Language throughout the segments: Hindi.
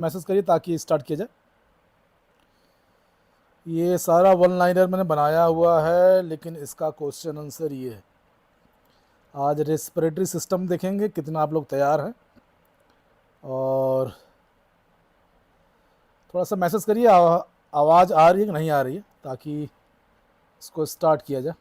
मैसेज करिए ताकि स्टार्ट किया जाए। ये सारा वन लाइनर मैंने बनाया हुआ है, लेकिन इसका क्वेश्चन आंसर ये है। आज रेस्पिरेटरी सिस्टम देखेंगे कितना आप लोग तैयार हैं, और थोड़ा सा मैसेज करिए आवाज़ आ रही है कि नहीं आ रही है, ताकि इसको स्टार्ट किया जाए।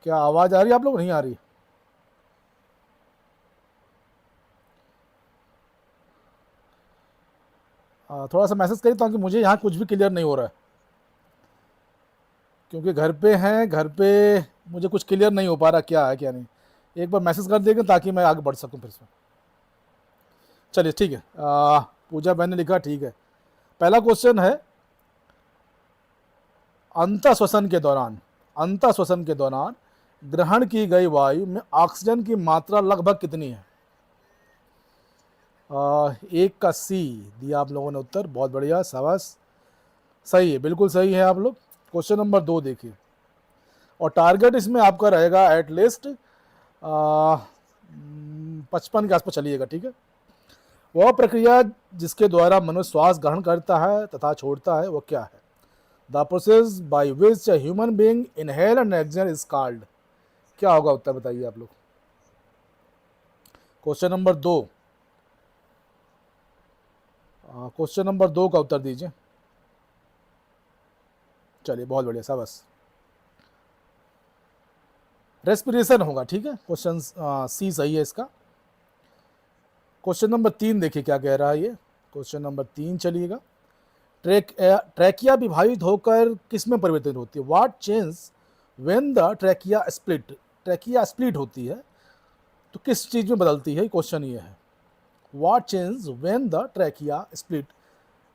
क्या आवाज़ आ रही है आप लोग, नहीं आ रही? थोड़ा सा मैसेज करिए ताकि मुझे यहाँ कुछ भी क्लियर नहीं हो रहा है, क्योंकि घर पे हैं, घर पे मुझे कुछ क्लियर नहीं हो पा रहा क्या है क्या नहीं। एक बार मैसेज कर देंगे ताकि मैं आगे बढ़ सकूँ फिर से। चलिए ठीक है। पूजा बहन ने लिखा ठीक है। पहला क्वेश्चन है, अंतः श्वसन के दौरान ग्रहण की गई वायु में ऑक्सीजन की मात्रा लगभग कितनी है? एक का सी दिया आप लोगों ने उत्तर, बहुत बढ़िया, शाबाश, सही है, बिल्कुल सही है आप लोग। क्वेश्चन नंबर 2 देखिए, और टारगेट इसमें आपका रहेगा एटलीस्ट 55 के आसपास चलिएगा, ठीक है। वह प्रक्रिया जिसके द्वारा मनुष्य श्वास ग्रहण करता है तथा छोड़ता है, वो क्या है? The process by which human being inhale and exhale is called. क्या होगा उत्तर, बताइए आप लोग। क्वेश्चन नंबर 2, क्वेश्चन नंबर 2 का उत्तर दीजिए। चलिए बहुत बढ़िया, शाबाश, रेस्पिरेशन होगा, ठीक है। क्वेश्चन सी सही है इसका। क्वेश्चन नंबर 3 देखिए क्या कह रहा है ये। क्वेश्चन नंबर 3 चलिएगा, ट्रैकिया विभाजित होकर किस में परिवर्तित होती है? What change when the trachea split. Trachea split होती है तो किस चीज में बदलती है, क्वेश्चन ये है। What change when the trachea split.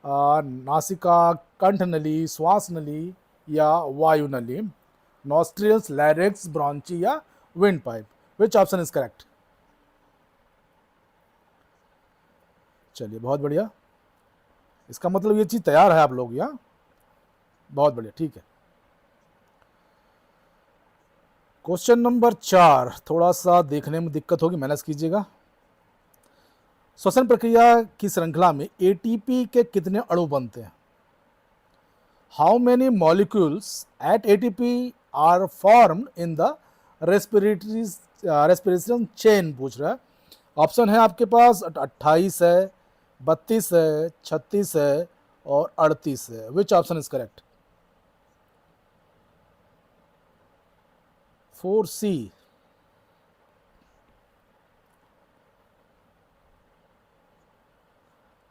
नासिका, कंठ नली, श्वास नली या वायु नली, नॉस्ट्रिल्स, लैरिक्स, ब्रॉन्ची या wind pipe. Which option is correct? चलिए बहुत बढ़िया, इसका मतलब ये चीज तैयार है आप लोग यहाँ, बहुत बढ़िया, ठीक है। क्वेश्चन नंबर 4 थोड़ा सा देखने में दिक्कत होगी, मैनेज कीजिएगा। श्वसन प्रक्रिया की श्रृंखला में एटीपी के कितने अणु बनते हैं? How many molecules at ATP are formed in the respiratory respiration chain पूछ रहा है। ऑप्शन है आपके पास 28 है, 32 है, 36 है और 38 है। विच ऑप्शन इज करेक्ट? 4C।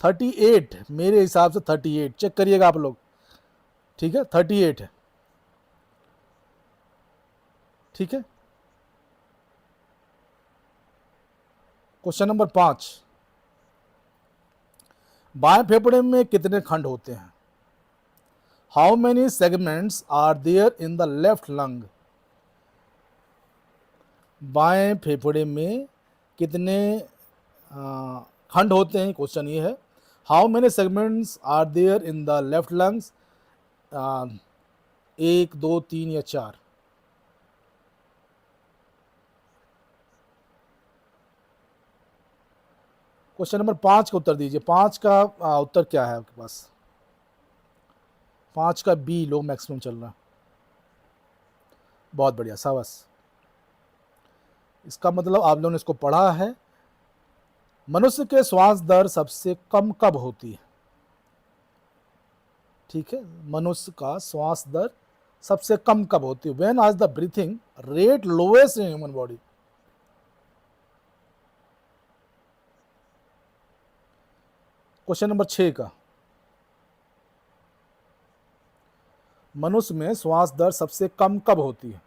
38 मेरे हिसाब से 38, चेक करिएगा आप लोग, ठीक है, 38 है, ठीक है। क्वेश्चन नंबर 5, बाएं फेफड़े में कितने खंड होते हैं? How many segments are there in the left lung. बाएं फेफड़े में कितने खंड होते हैं, क्वेश्चन ये है। How many segments are there in the left lungs, 1, 2, 3 या 4? क्वेश्चन नंबर 5 का उत्तर दीजिए। 5 का उत्तर क्या है आपके पास? 5 का बी लोग मैक्सिमम चल रहा है, बहुत बढ़िया, शाबाश। इसका मतलब आप लोगों ने इसको पढ़ा है। मनुष्य के श्वास दर सबसे कम कब होती है? ठीक है, मनुष्य का श्वास दर सबसे कम कब होती है? व्हेन आज the breathing rate lowest in human body. Question number 6 का, मनुष्य में श्वास दर सबसे कम कब होती है?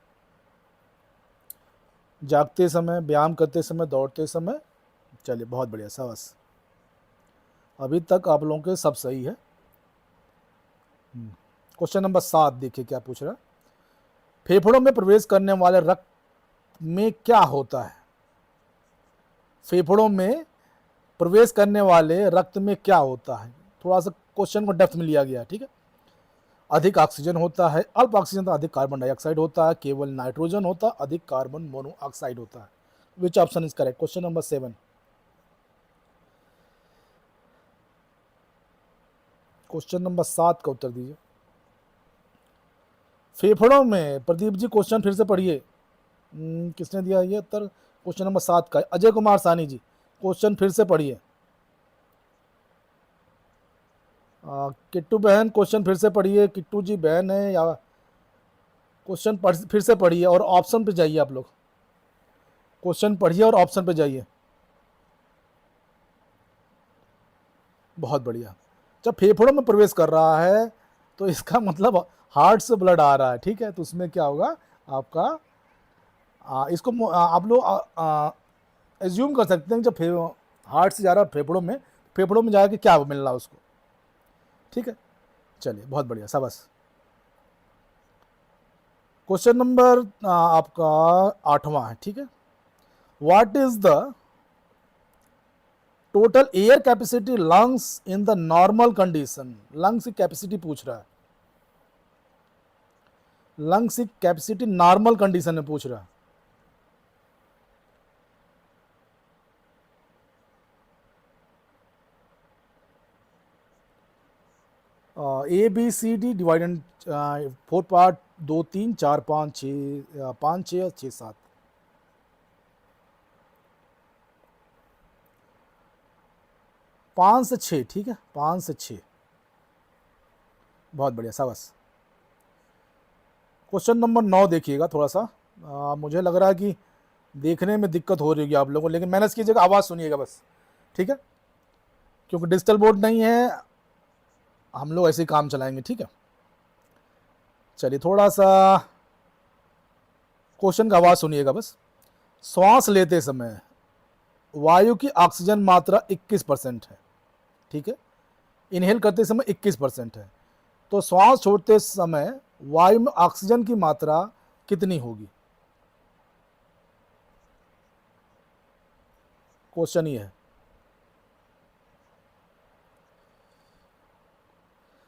जागते समय, व्यायाम करते समय, दौड़ते समय? चलिए बहुत बढ़िया, शाबाश, अभी तक आप लोगों के सब सही है। क्वेश्चन नंबर 7 देखिए क्या पूछ रहा है। फेफड़ों में प्रवेश करने वाले रक्त में क्या होता है? फेफड़ों में प्रवेश करने वाले रक्त में क्या होता है? थोड़ा सा क्वेश्चन को डेप्थ में लिया गया है, ठीक है। अधिक ऑक्सीजन होता है, अल्प ऑक्सीजन तो अधिक कार्बन डाइऑक्साइड होता है, केवल नाइट्रोजन होता है, अधिक कार्बन मोनोऑक्साइड होता है। विच option is correct? Question number 7। Question number 7 का उत्तर दीजिए। फेफड़ों में, प्रदीप जी क्वेश्चन फिर से पढ़िए। किसने दिया ये उत्तर? क्वेश्चन नंबर 7 का अजय कुमार सानी जी, क्वेश्चन फिर से पढ़िए। किट्टू बहन क्वेश्चन फिर से पढ़िए। किट्टू जी बहन है या क्वेश्चन फिर से पढ़िए और ऑप्शन पे जाइए। आप लोग क्वेश्चन पढ़िए और ऑप्शन पे जाइए। बहुत बढ़िया। जब फेफड़ों में प्रवेश कर रहा है तो इसका मतलब हार्ट से ब्लड आ रहा है, ठीक है। तो उसमें क्या होगा आपका, इसको आप लोग एज्यूम कर सकते हैं जब हार्ट से जा रहा है फेफड़ों में जाके क्या मिल रहा है उसको, ठीक है। चलिए बहुत बढ़िया, शाबाश। क्वेश्चन नंबर आपका 8वां है, ठीक है। What is the total air capacity lungs in the normal condition? Lungs की कैपेसिटी पूछ रहा है। लंग्स की कैपेसिटी नॉर्मल कंडीशन में पूछ रहा है। A B C D divided 4 part, 2 3 4 5 6 5 6 6 7। पाँच से 6, ठीक है, 5 से 6। बहुत बढ़िया, शाबाश। क्वेश्चन नंबर 9 देखिएगा। थोड़ा सा मुझे लग रहा है कि देखने में दिक्कत हो रही होगी आप लोगों को, लेकिन मैनेज कीजिएगा, आवाज़ सुनिएगा बस, ठीक है, क्योंकि डिजिटल बोर्ड नहीं है, हम लोग ऐसे ही काम चलाएंगे, ठीक है। चलिए थोड़ा सा क्वेश्चन का आवाज़ सुनिएगा बस। श्वास लेते समय वायु की ऑक्सीजन मात्रा 21% है, ठीक है। इनहेल करते समय 21% है, तो श्वास छोड़ते समय वायु में ऑक्सीजन की मात्रा कितनी होगी? क्वेश्चन ये है।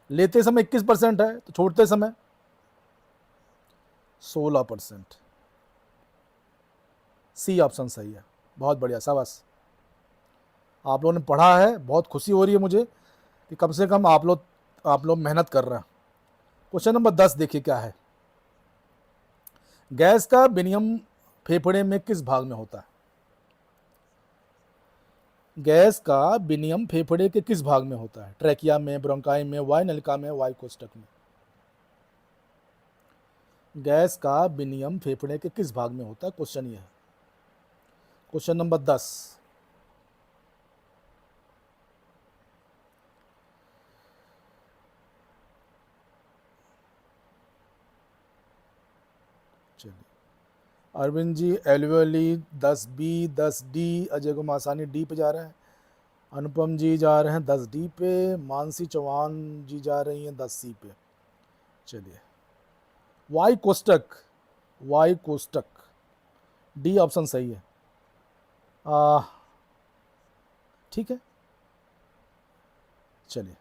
लेते समय 21% है, तो छोड़ते समय 16%। सी ऑप्शन सही है। बहुत बढ़िया, शाबाश। आप लोगों ने पढ़ा है, बहुत खुशी हो रही है मुझे कि कम से कम आप लोग मेहनत कर रहे हैं। क्वेश्चन नंबर 10 देखिए क्या है। गैस का विनिमय फेफड़े में किस भाग में होता है? गैस का विनिमय फेफड़े के किस भाग में होता है? ट्रैकिया में, ब्रोंकाई में, वायुनलिका में, वायु कोष्ठक में। गैस का विनिमय फेफड़े के किस भाग में होता है? क्वेश्चन ये है। Question number 10। चलिए अरविंद जी एलवेली 10B 10D, अजय कुमार सानी डी पे जा रहे हैं, अनुपम जी जा रहे हैं 10D पे, मानसी चौहान जी जा रही हैं 10C पे। चलिए वायु कोष्ठक, वायु कोष्ठक डी ऑप्शन सही है। ठीक है। चलिए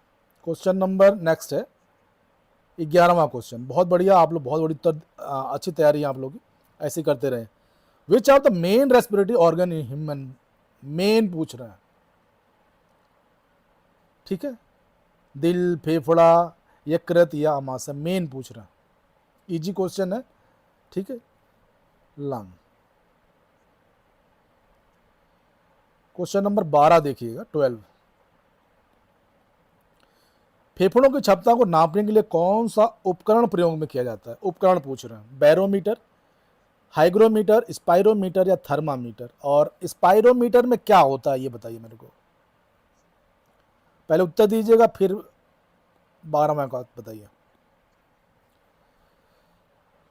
क्वेश्चन नंबर नेक्स्ट है 11वां क्वेश्चन। बहुत बढ़िया, आप लोग बहुत बड़ी अच्छी तैयारी है आप लोग की, ऐसे करते रहे। Which are the main respiratory organ in human? Main पूछ रहा है, ठीक है। दिल, फेफड़ा, यकृत या आमाशय, मेन पूछ रहा है। इजी क्वेश्चन है, ठीक है। लंग। क्वेश्चन नंबर 12 देखिएगा, 12। फेफड़ों की क्षमता को नापने के लिए कौन सा उपकरण प्रयोग में किया जाता है? उपकरण पूछ रहे हैं। बैरोमीटर, हाइग्रोमीटर, स्पाइरोमीटर या थर्मामीटर। और स्पाइरोमीटर में क्या होता है ये बताइए मेरे को, पहले उत्तर दीजिएगा फिर 12वां का बताइए।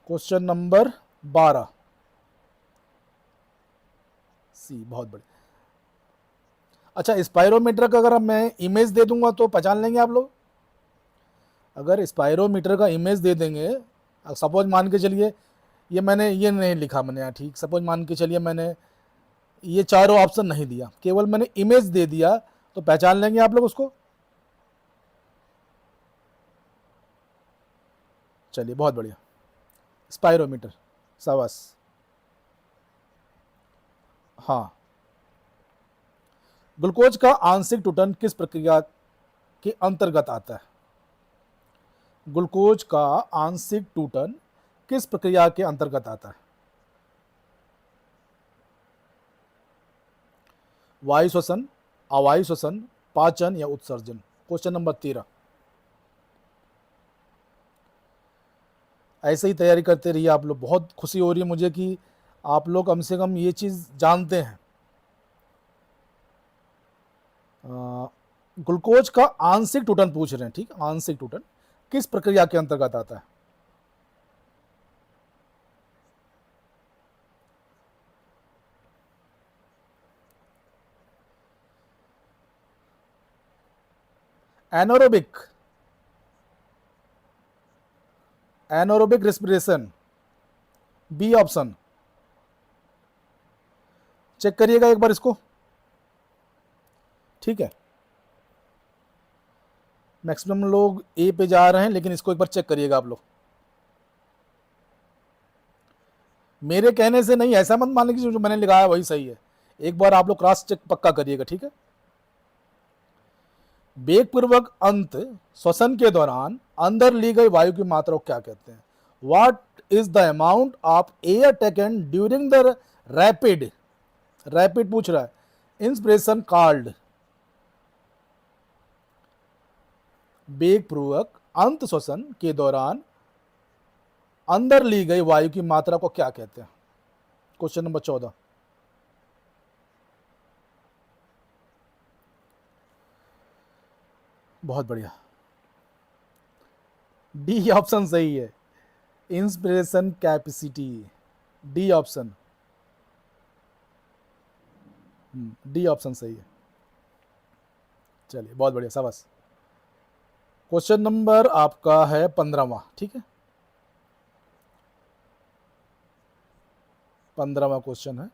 क्वेश्चन नंबर 12 सी, बहुत बढ़िया। अच्छा, स्पाइरोमीटर का अगर मैं इमेज दे दूंगा तो पहचान लेंगे आप लोग? अगर स्पायरोमीटर का इमेज दे देंगे, सपोज मान के चलिए ये नहीं लिखा मैंने यहाँ, ठीक, सपोज मान के चलिए मैंने ये चारों ऑप्शन नहीं दिया, केवल मैंने इमेज दे दिया, तो पहचान लेंगे आप लोग उसको। चलिए बहुत बढ़िया, स्पायरोमीटर, शाबाश। हाँ, ग्लूकोज का आंशिक टूटन किस प्रक्रिया के अंतर्गत आता है? ग्लूकोज का आंशिक टूटन किस प्रक्रिया के अंतर्गत आता है? वायु श्वसन, अवायु श्वसन, पाचन या उत्सर्जन? Question number 13। ऐसे ही तैयारी करते रहिए आप लोग। बहुत खुशी हो रही है मुझे कि आप लोग कम से कम ये चीज़ जानते हैं। ग्लूकोज का आंशिक टूटन पूछ रहे हैं, ठीक, आंशिक टूटन किस प्रक्रिया के अंतर्गत आता है? Anaerobic, anaerobic respiration, B option. Check करिएगा एक बार इसको, ठीक है। मैक्सिमम लोग ए पे जा रहे हैं, लेकिन इसको एक बार चेक करिएगा आप लोग। मेरे कहने से नहीं, ऐसा मत मानिए कि जो मैंने लिखा है वही सही है। एक बार आप लोग क्रॉस चेक पक्का करिएगा, ठीक है। वेगपूर्वक अंत श्वसन के दौरान अंदर ली गई वायु की मात्रा को क्या कहते हैं? What is the amount of air taken during the rapid, rapid पूछ रहा है, इंस्पिरेशन कॉल्ड? वेगपूर्वक अंत श्वसन के दौरान अंदर ली गई वायु की मात्रा को क्या कहते हैं? Question number 14। बहुत बढ़िया, डी ऑप्शन सही है, inspiration capacity, D option, D option सही है। चलिए बहुत बढ़िया, शाबाश। क्वेश्चन नंबर आपका है 15वां, ठीक है, 15वां क्वेश्चन है,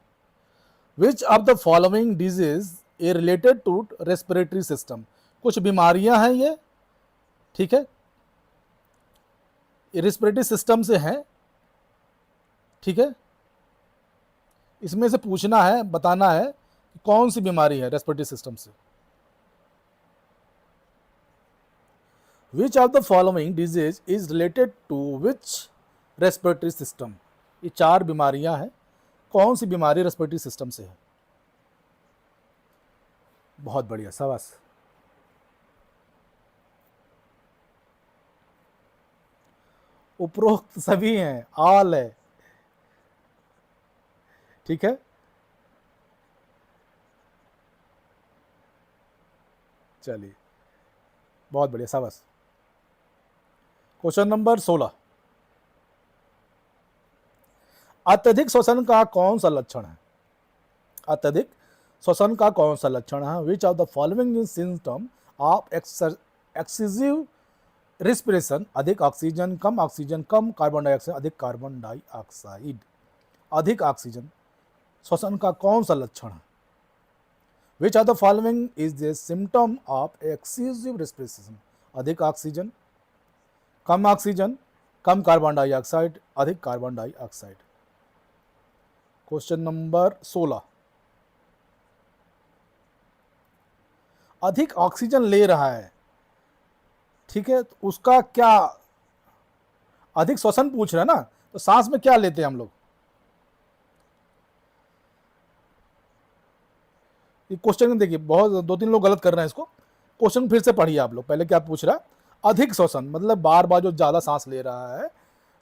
which of the following disease a related to respiratory system? कुछ बीमारियां हैं ये, ठीक है, रेस्पिरेटरी सिस्टम से हैं, ठीक है। इसमें से पूछना है, बताना है कि कौन सी बीमारी है रेस्पिरेटरी सिस्टम से। Which of the following disease is related to which respiratory system? ये 4 बीमारियां हैं, कौन सी बीमारी रेस्पिरेटरी सिस्टम से है? बहुत बढ़िया, शाबाश। उपरोक्त सभी हैं, ऑल है, ठीक है। चलिए बहुत बढ़िया, शाबाश। क्वेश्चन नंबर 16, अत्यधिक श्वसन का कौन सा लक्षण है? अत्यधिक श्वसन का कौन सा लक्षण है? Which of the following is symptom of excessive respiration? अधिक ऑक्सीजन, कम ऑक्सीजन, कम कार्बन डाइऑक्साइड, अधिक कार्बन डाइऑक्साइड। अधिक ऑक्सीजन श्वसन का कौन सा लक्षण है? Which of the following is the symptom of excessive respiration? अधिक ऑक्सीजन, कम ऑक्सीजन, कम कार्बन डाइऑक्साइड, अधिक कार्बन डाइऑक्साइड। क्वेश्चन नंबर 16, अधिक ऑक्सीजन ले रहा है, ठीक है, तो उसका क्या, अधिक श्वसन पूछ रहा है ना, तो सांस में क्या लेते हैं हम लोग? ये क्वेश्चन देखिए, बहुत 2-3 लोग गलत कर रहे हैं इसको। क्वेश्चन फिर से पढ़िए आप लोग। पहले क्या पूछ रहा है? अधिक श्वसन मतलब बार बार जो ज़्यादा सांस ले रहा है,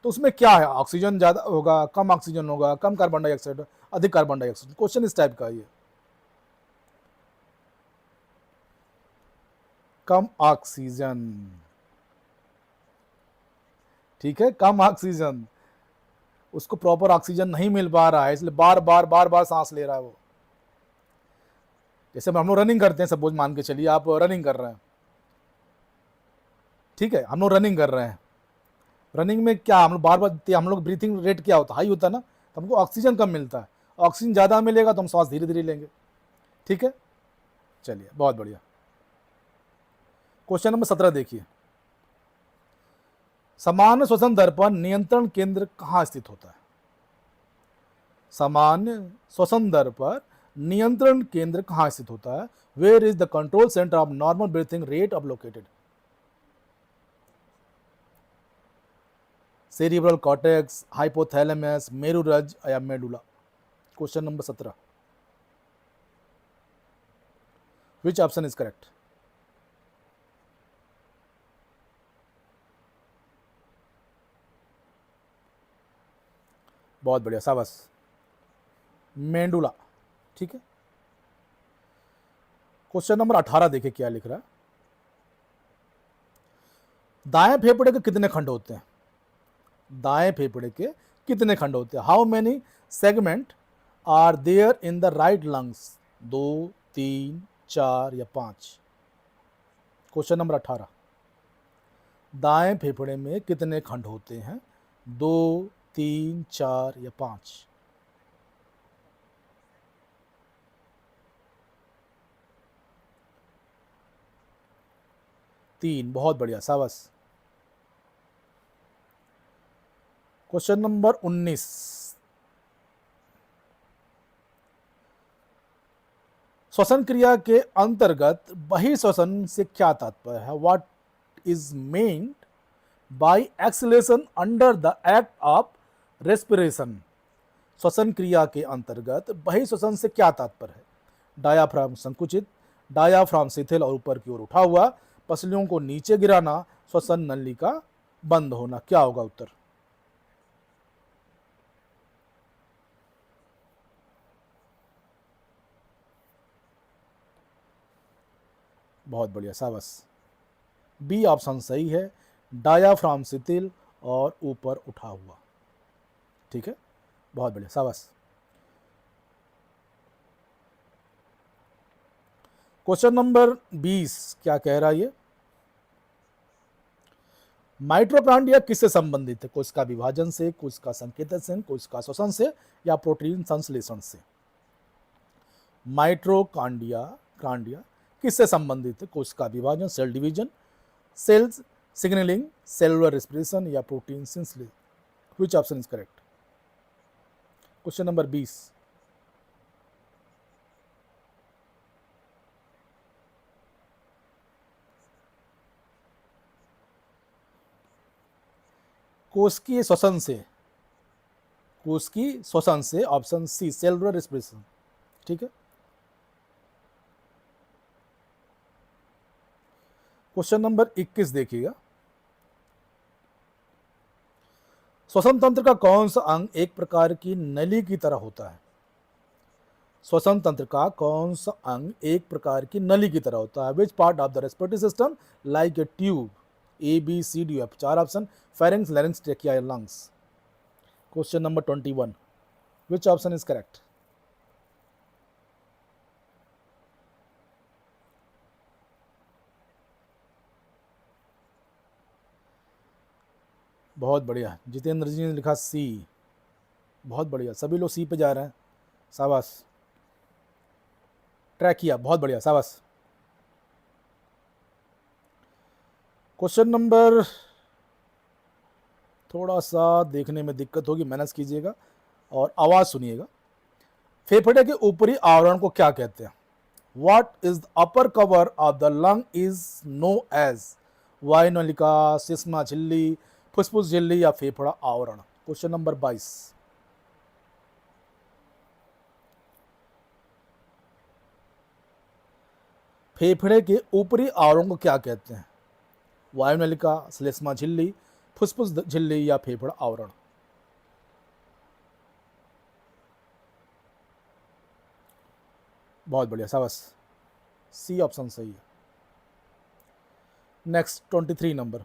तो उसमें क्या है? ऑक्सीजन ज़्यादा होगा, कम ऑक्सीजन होगा, कम कार्बन डाइऑक्साइड, अधिक कार्बन डाइऑक्साइड। क्वेश्चन इस टाइप का है ये। कम ऑक्सीजन, ठीक है, कम ऑक्सीजन, उसको प्रॉपर ऑक्सीजन नहीं मिल पा रहा है, इसलिए बार बार सांस ले रहा है वो। जैसे हम लोग रनिंग करते हैं, सपोज मान के चलिए आप रनिंग कर रहे हैं, ठीक है, हम लोग रनिंग कर रहे हैं, रनिंग में क्या हम लोग बार बार, हम लोग ब्रीथिंग रेट क्या होता है, हाई होता है ना, तो हमको ऑक्सीजन कम मिलता है, ऑक्सीजन ज़्यादा मिलेगा तो हम सांस धीरे धीरे लेंगे। ठीक है, चलिए बहुत बढ़िया। क्वेश्चन नंबर 17 देखिए, सामान्य श्वसन दर पर नियंत्रण केंद्र कहाँ स्थित होता है? सामान्य श्वसन दर पर नियंत्रण केंद्र कहाँ स्थित होता है? Where is the control centre of normal breathing rate of located? Cerebral cortex, hypothalamus, मेरुरज या medulla? Question number 17, which option is correct? बहुत बढ़िया, शाबाश, मेंडुला। ठीक है, क्वेश्चन नंबर 18 देखिए क्या लिख रहा है, दाएं फेफड़े के कितने खंड होते हैं? दाएं फेफड़े के कितने खंड होते हैं? How many segment are there in the right lungs? 2, 3, 4 या 5? क्वेश्चन नंबर 18, दाएं फेफड़े में कितने खंड होते हैं? 2, 3, 4 या 5? 3, बहुत बढ़िया, शाबाश। क्वेश्चन नंबर 19, श्वसन क्रिया के अंतर्गत बहिश्वसन से क्या तात्पर्य है? What is meant by exhalation under the act of respiration? श्वसन क्रिया के अंतर्गत बहिश्वसन से क्या तात्पर्य है? डायाफ्राम संकुचित, डायाफ्राम शिथिल और ऊपर की ओर उठा हुआ, पसलियों को नीचे गिराना, श्वसन नली का बंद होना? क्या होगा उत्तर? बहुत बढ़िया, शाबाश, बी ऑप्शन सही है, डायाफ्राम शिथिल और ऊपर उठा हुआ। ठीक है, बहुत बढ़िया, शाबाश। क्वेश्चन नंबर 20 क्या कह रहा है ये, माइटोकॉन्ड्रिया किससे संबंधित है? कोशिका विभाजन से, कोशिका संकेतन से, कोशिका श्वसन से या प्रोटीन संश्लेषण से? माइटोकॉन्ड्रिया कांडिया किससे संबंधित है? कोशिका विभाजन, cell division, cells signalling, cellular respiration या protein synthesis? Which option is correct? Question number 20, कोशिकीय श्वसन से, कोशिकीय श्वसन से, ऑप्शन सी सेलुलर रेस्पिरेशन। ठीक है, क्वेश्चन नंबर 21 देखिएगा, श्वसन तंत्र का कौन सा अंग एक प्रकार की नली की तरह होता है? श्वसन तंत्र का कौन सा अंग एक प्रकार की नली की तरह होता है? Which part of the respiratory system like a tube? A B C D F? 4 option, pharynx, larynx, trachea या lungs? Question number 21, which option is correct? बहुत बढ़िया, जितेंद्र जी ने लिखा सी, बहुत बढ़िया, सभी लोग सी पे जा रहे हैं, शाबाश। ट्रैकिया, बहुत बढ़िया, शाबाश। क्वेश्चन नंबर, थोड़ा सा देखने में दिक्कत होगी, मैनेज कीजिएगा और आवाज सुनिएगा। फेफड़े के ऊपरी आवरण को क्या कहते हैं? What is the upper cover of the lung is known as? वायुनलिका, सिस्मा झिल्ली, फुसफुस झिल्ली या फेफड़ा आवरण? क्वेश्चन नंबर 22, फेफड़े के ऊपरी आवरण को क्या कहते हैं? वायुनलिका, श्लेष्मा झिल्ली, फुसफुस झिल्ली या फेफड़ा आवरण? बहुत बढ़िया, शाबाश, सी ऑप्शन सही है। नेक्स्ट 23 नंबर,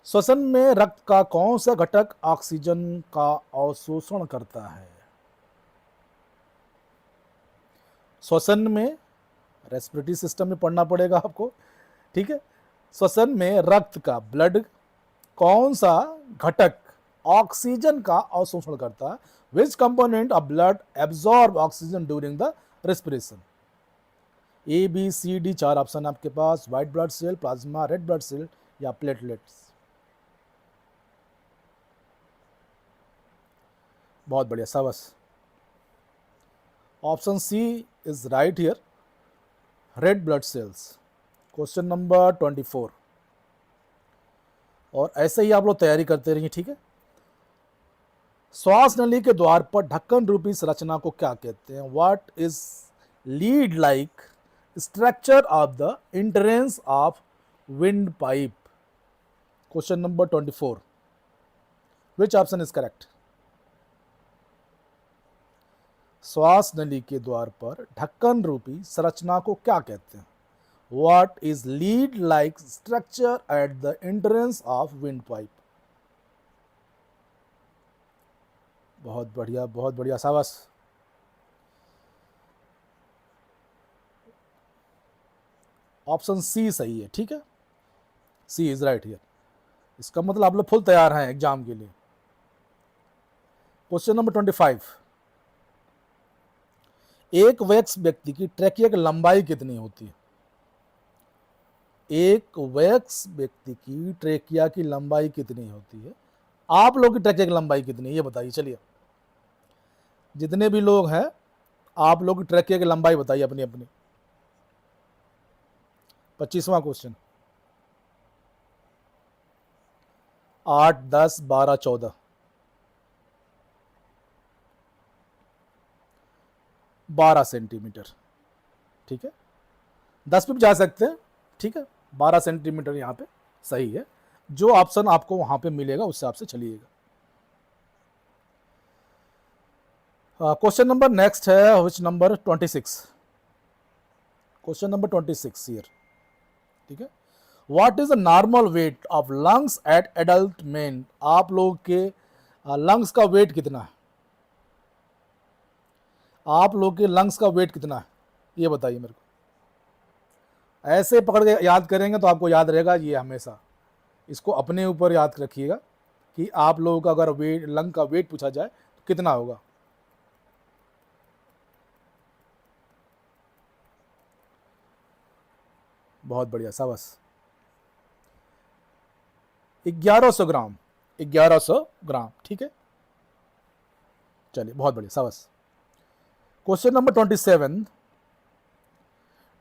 श्वसन में रक्त का कौन सा घटक ऑक्सीजन का अवशोषण करता है? श्वसन में, रेस्पिरेटरी सिस्टम में पढ़ना पड़ेगा आपको, ठीक है, श्वसन में रक्त का, ब्लड, कौन सा घटक ऑक्सीजन का अवशोषण करता है? Which component of blood absorb oxygen during the respiration? A B C D, चार ऑप्शन आपके पास। White blood cell, plasma, red blood cell या प्लेटलेट्स? बहुत बढ़िया, शाबाश। Option C is right here, red blood cells. Question number 24। और ऐसे ही आप लोग तैयारी करते रहिए, ठीक है। श्वास नली के द्वार पर ढक्कन रूपी संरचना को क्या कहते हैं? What is lead like structure of the entrance of wind pipe? Question number 24। Which option is correct? श्वास नली के द्वार पर ढक्कन रूपी संरचना को क्या कहते हैं? What is lead like structure at the entrance of windpipe? बहुत बढ़िया, बहुत बढ़िया, शाबाश। ऑप्शन सी सही है, ठीक है। सी इज राइट हियर। इसका मतलब आप लोग फुल तैयार हैं एग्जाम के लिए। Question number 25। एक वयस्क व्यक्ति की ट्रैकिया की लंबाई कितनी होती है? एक वयस्क व्यक्ति की ट्रेकिया की लंबाई कितनी होती है? आप लोग की ट्रेकिया की लंबाई कितनी है ये बताइए। चलिए, जितने भी लोग हैं आप लोग की ट्रेकिया की लंबाई बताइए अपनी अपनी। 25वां क्वेश्चन। 8, 10, 12, 14। 12 सेंटीमीटर, ठीक है। 10 पे भी जा सकते हैं, ठीक है। 12 सेंटीमीटर यहाँ पे सही है। जो ऑप्शन आपको वहां पे मिलेगा उस हिसाब से चलिएगा। क्वेश्चन नंबर नेक्स्ट है, which number? 26। Question number 26 here, ठीक है। What is the normal weight of lungs at adult men? आप लोग के लंग्स का वेट कितना है? आप लोग के लंग्स का वेट कितना है ये बताइए मेरे को। ऐसे पकड़ के याद करेंगे तो आपको याद रहेगा ये हमेशा। इसको अपने ऊपर याद रखिएगा कि आप लोगों का अगर वेट, लंग का वेट पूछा जाए तो कितना होगा। बहुत बढ़िया, शाबाश। 1100 ग्राम, 1100 ग्राम, ठीक है। चलिए, बहुत बढ़िया, शाबाश। Question number 27।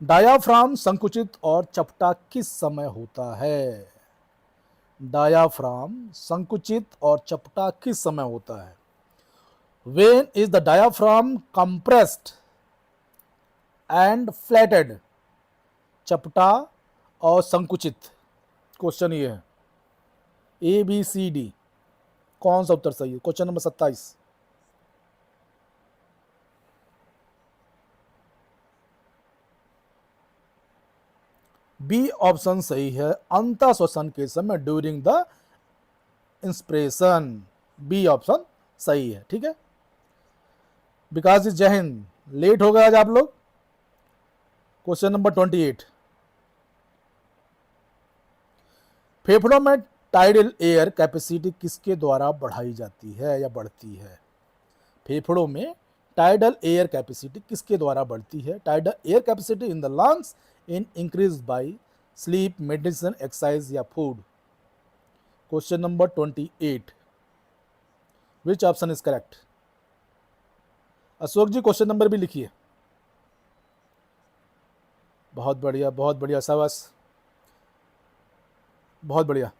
डायाफ्राम संकुचित और चपटा किस समय होता है? डायाफ्राम संकुचित और चपटा किस समय होता है? When is the diaphragm compressed and flattened? चपटा और संकुचित। क्वेश्चन ये है, ए बी सी डी, कौन सा उत्तर सही है? Question number 27। बी ऑप्शन सही है, अंतः श्वसन के समय, during the inspiration. B option सही है, ठीक है। विकास जी जय हिंद, लेट हो गए आज आप लोग। Question number 28। फेफड़ों में टाइडल एयर कैपेसिटी किसके द्वारा बढ़ाई जाती है या बढ़ती है? फेफड़ों में टाइडल एयर कैपेसिटी किसके द्वारा बढ़ती है? Tidal air capacity in the lungs in increase by sleep, medicine, exercise या food? Question number 28। Which option is correct? Ashok ji question number भी लिखिए। बहुत बढ़िया, बहुत बढ़िया, शाबाश, बहुत बढ़िया।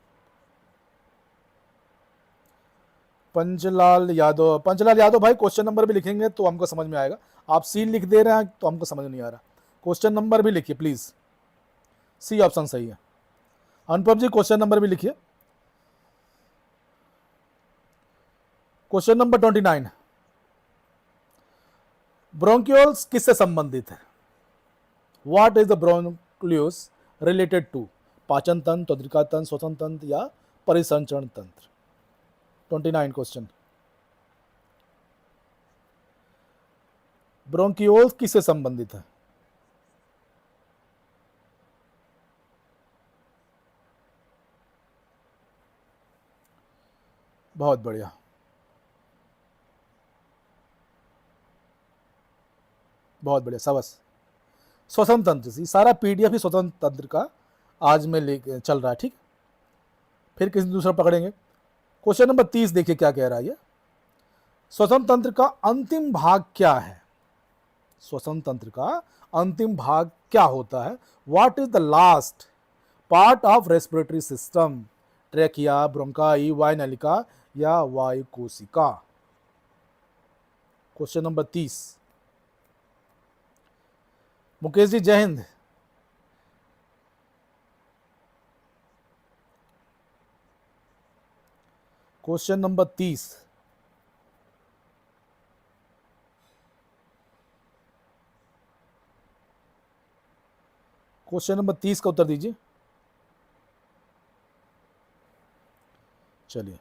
पंचलाल यादव, पंचलाल यादव भाई क्वेश्चन नंबर भी लिखेंगे तो हमको समझ में आएगा। आप सी लिख दे रहे हैं तो हमको समझ नहीं आ रहा। क्वेश्चन नंबर भी लिखिए प्लीज। सी ऑप्शन सही है। अनुपम जी क्वेश्चन नंबर भी लिखिए। Question number 29। ब्रोंक्यूल्स किससे संबंधित है? What is the bronchioles related to? पाचन तंत्र, तंत्रिका तंत्र, श्वसन तंत्र या परिसंचरण तंत्र? 29 क्वेश्चन। ब्रोंक्यूल्स किससे संबंधित है? बहुत बढ़िया। बहुत बढ़िया, शाबाश। श्वसन तंत्र से सारा पीडीएफ ही श्वसन तंत्र का आज में ले चल रहा है, ठीक। फिर किसी दूसरा पकड़ेंगे। क्वेश्चन नंबर 30 देखिए क्या कह रहा है ये। श्वसन तंत्र का अंतिम भाग क्या है? श्वसन तंत्र का अंतिम भाग क्या होता है? What is the last part of respiratory system? Trachea, bronchi, वायुनलिका या वायु कोशिका? Question number 30। मुकेश जी जय हिंद। Question number 30। क्वेश्चन नंबर 30 का उत्तर दीजिए। चलिए,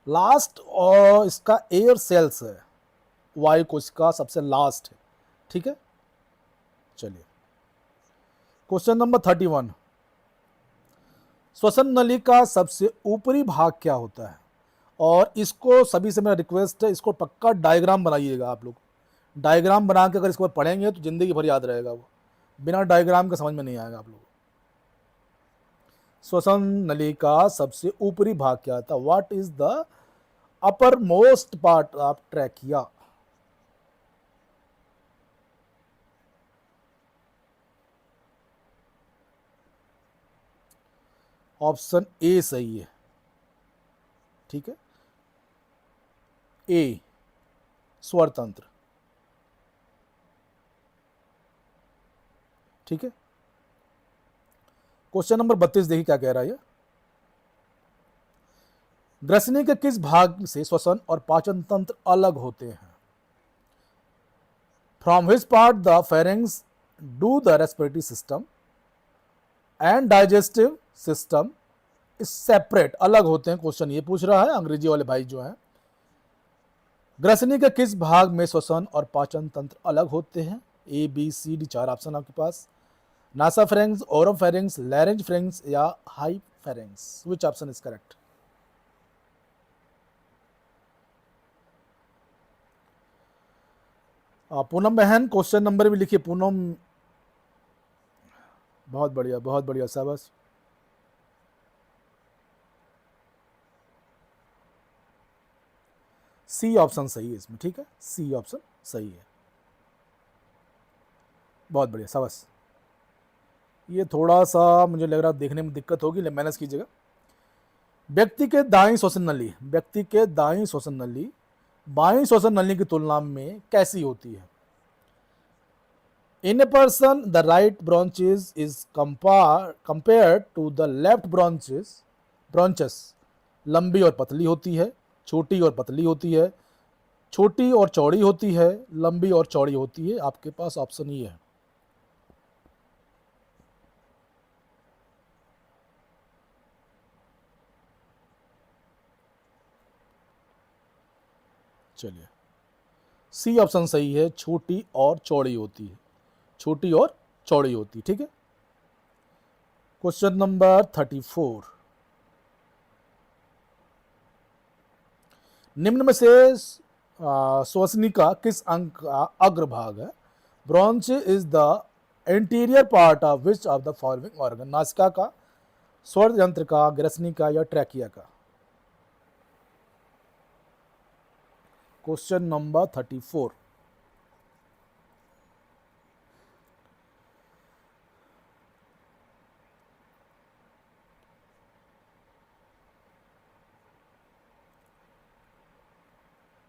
लास्ट और इसका एयर सेल्स है, वायु कोशिका सबसे लास्ट है, ठीक है। चलिए, क्वेश्चन नंबर 31। श्वसन नली का सबसे ऊपरी भाग क्या होता है? और इसको सभी से मेरा रिक्वेस्ट है, इसको पक्का डायग्राम बनाइएगा आप लोग। डायग्राम बना के अगर इसको पढ़ेंगे तो जिंदगी भर याद रहेगा, वो बिना डायग्राम के समझ में नहीं आएगा आप लोग। श्वसन नली का सबसे ऊपरी भाग क्या था? What is the upper most part of trachea? Option A सही है, ठीक है। ए स्वर तंत्र, ठीक है। क्वेश्चन नंबर 32 देखिए क्या कह रहा है। ग्रसनी के किस भाग से श्वसन और पाचन तंत्र अलग होते हैं? From which part the pharynx do the respiratory system and digestive system is separate? अलग होते हैं, क्वेश्चन ये पूछ रहा है अंग्रेजी वाले भाई जो हैं। ग्रसनी के किस भाग में श्वसन और पाचन तंत्र अलग होते हैं? A B C D, 4 option आपके पास। नासाफेरेंग्स, ओरोफेरेंग्स, लैरिंजफेरेंग्स या hypopharynx? Which option is correct? Poonam बहन क्वेश्चन नंबर भी लिखिए। पूनम, बहुत बढ़िया, बहुत बढ़िया, शाबाश। सी ऑप्शन सही है इसमें, ठीक है। सी ऑप्शन सही है, बहुत बढ़िया, शाबाश। ये थोड़ा सा मुझे लग रहा है देखने में दिक्कत होगी, लेकिन मैनेज कीजिएगा। व्यक्ति के दाईं श्वसन नली, व्यक्ति के दाईं श्वसन नली बाईं श्वसन नली की तुलना में कैसी होती है? In a person, the right branches is compared to the left branches लंबी और पतली होती है, छोटी और पतली होती है, छोटी और चौड़ी होती है, लंबी और चौड़ी होती है। आपके पास ऑप्शन ही है। चलिए, सी ऑप्शन सही है, छोटी और चौड़ी होती है, छोटी और चौड़ी होती, ठीक है। Question number 34। निम्न में से श्वसनिका किस अंग का अग्रभाग है? Branch is the interior part of which of the following organ? नासिका का, स्वर यंत्र का, ग्रसनिका या ट्रैकिया का? Question number 34।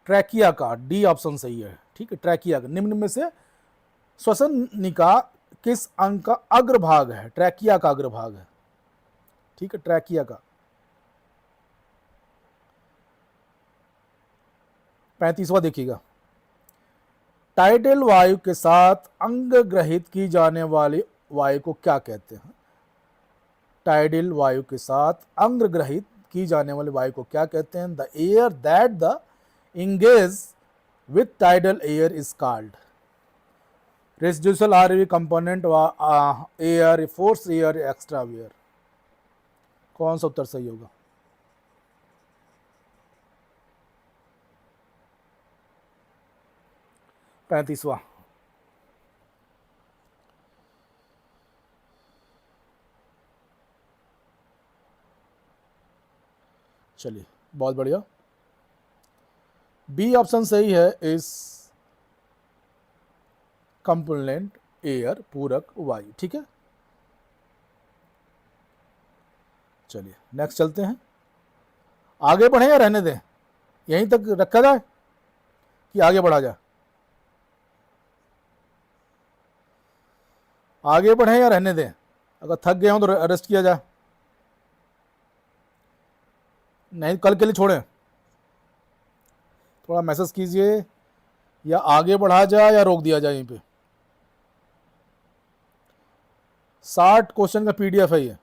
ट्रैकिया का, डी ऑप्शन सही है, ठीक है। ट्रैकिया का निम्न में से श्वसनिका किस अंग का अग्रभाग है? ट्रैकिया का अग्रभाग है, ठीक है, ट्रैकिया का। 35वां देखिएगा। टाइडल वायु के साथ अंग ग्रहित की जाने वाली वायु को क्या कहते हैं? टाइडल वायु के साथ अंग ग्रहित की जाने वाली वायु को क्या कहते हैं? The air that the engage with tidal air is called residual RV component, air, force air, extra air? कौन सा उत्तर सही होगा? पैंतीसवा। चलिए, बहुत बढ़िया, बी ऑप्शन सही है। इस कंपोनेंट एयर, पूरक वायु। ठीक है, चलिए नेक्स्ट चलते हैं। आगे बढ़े या रहने दें? यहीं तक रखा जाए कि आगे बढ़ा जाए? आगे बढ़े या रहने दें? अगर थक गए हो तो रेस्ट किया जाए, नहीं कल के लिए छोड़ें। थोड़ा मैसेज कीजिए, या आगे बढ़ा जाए या रोक दिया जाए यहीं पे। 60 क्वेश्चन का पीडीएफ है ये,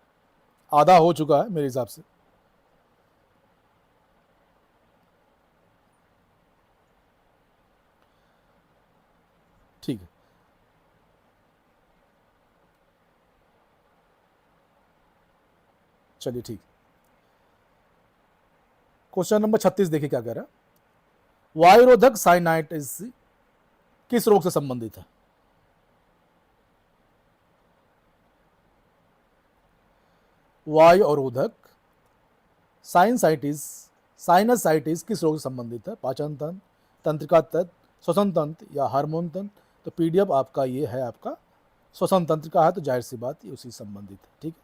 आधा हो चुका है मेरे हिसाब से। ठीक है, चलिए ठीक। क्वेश्चन नंबर 36 देखिए क्या कह रहा है। वायुरोधक साइनाइटिस किस रोग से संबंधित है? वायु अवरोधक साइनसाइटिस, साइनसाइटिस किस रोग से संबंधित है? पाचन तंत्र, तंत्रिका तंत्र, श्वसन तंत्र या हार्मोन तंत्र? तो पीडीएफ आपका ये है, आपका श्वसन तंत्र का है, तो जाहिर सी बात ये उसी से संबंधित है। ठीक है,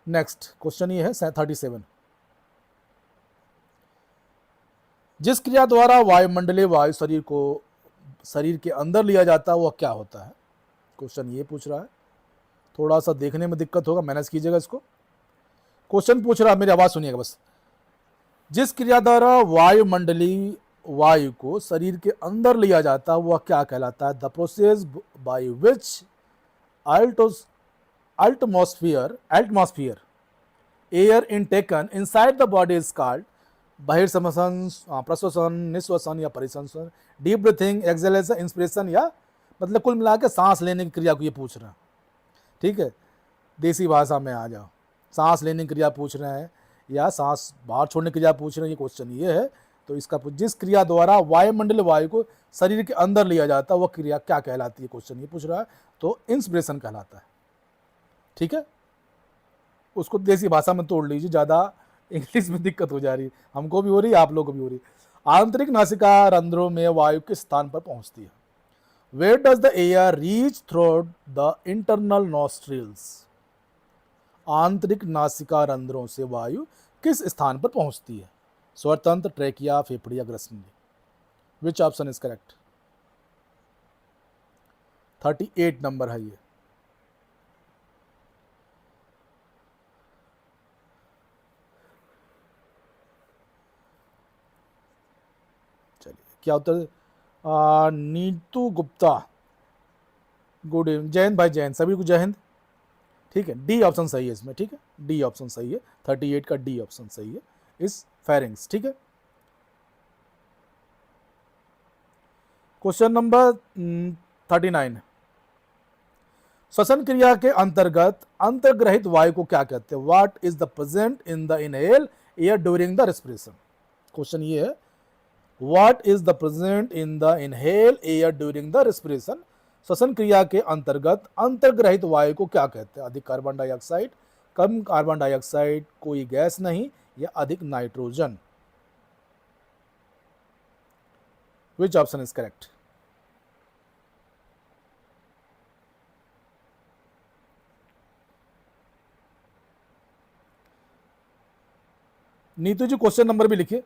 नेक्स्ट क्वेश्चन ये है 37। जिस क्रिया द्वारा वायुमंडलीय वायु शरीर के अंदर लिया जाता है वह क्या होता है? क्वेश्चन ये पूछ रहा है, थोड़ा सा देखने में दिक्कत होगा, मैनेज कीजिएगा इसको। क्वेश्चन पूछ रहा है, मेरी आवाज सुनिएगा बस। जिस क्रिया द्वारा वायुमंडलीय वायु को शरीर के अंदर लिया जाता है वह क्या कहलाता है? The process by which atmosphere air intaken inside the body is called बहिर्श्वसन, प्रश्वसन, निश्वसन या परिश्वसन, डीप ब्रीथिंग, एक्सहेलेशन, इंस्पिरेशन, या मतलब कुल मिला के सांस लेने की क्रिया को ये पूछ रहे हैं। ठीक है, देसी भाषा में आ जाओ, सांस लेने की क्रिया पूछ रहे हैं या सांस बाहर छोड़ने की क्रिया पूछ रहे हैं, ये क्वेश्चन ये है। तो इसका जिस क्रिया द्वारा वायुमंडलीय वायु को शरीर के अंदर लिया जाता है वह क्रिया क्या कहलाती है? क्वेश्चन ये पूछ रहा है, तो इंस्पिरेशन कहलाता है। ठीक है, उसको देसी भाषा में तोड़ लीजिए, ज़्यादा इंग्लिश में दिक्कत हो जा रही है, हमको भी हो रही है, आप लोगों को भी हो रही है। आंतरिक नासिका रंध्रों में वायु किस स्थान पर पहुंचती है? Where does the air reach through the internal nostrils? आंतरिक नासिका रंध्रों से वायु किस स्थान पर पहुंचती है? स्वरतंत्र, ट्रेकिया, फेफड़े या ग्रसनी? Which option is correct? 38 नंबर है ये। चलिए, क्या उत्तर? Neetu Gupta, good evening. जय हिंद भाई, जय हिंद, सभी को जय हिंद। ठीक है, डी ऑप्शन सही है इसमें। ठीक है, डी ऑप्शन सही है, 38 का डी ऑप्शन सही है, इस फेरिंग्स। ठीक है, क्वेश्चन नंबर 39। श्वसन क्रिया के अंतर्गत अंतर्ग्रहित वायु को क्या कहते हैं? What is the present in the inhale air during the respiration? Question ये है, what is the present in the inhale air during the respiration? श्वसन क्रिया के अंतर्गत अंतर्ग्रहित वायु को क्या कहते हैं? अधिक कार्बन डाइऑक्साइड, कम कार्बन डाइऑक्साइड, कोई गैस नहीं, या अधिक nitrogen? Which option is correct? Neetu ji question number भी लिखिए,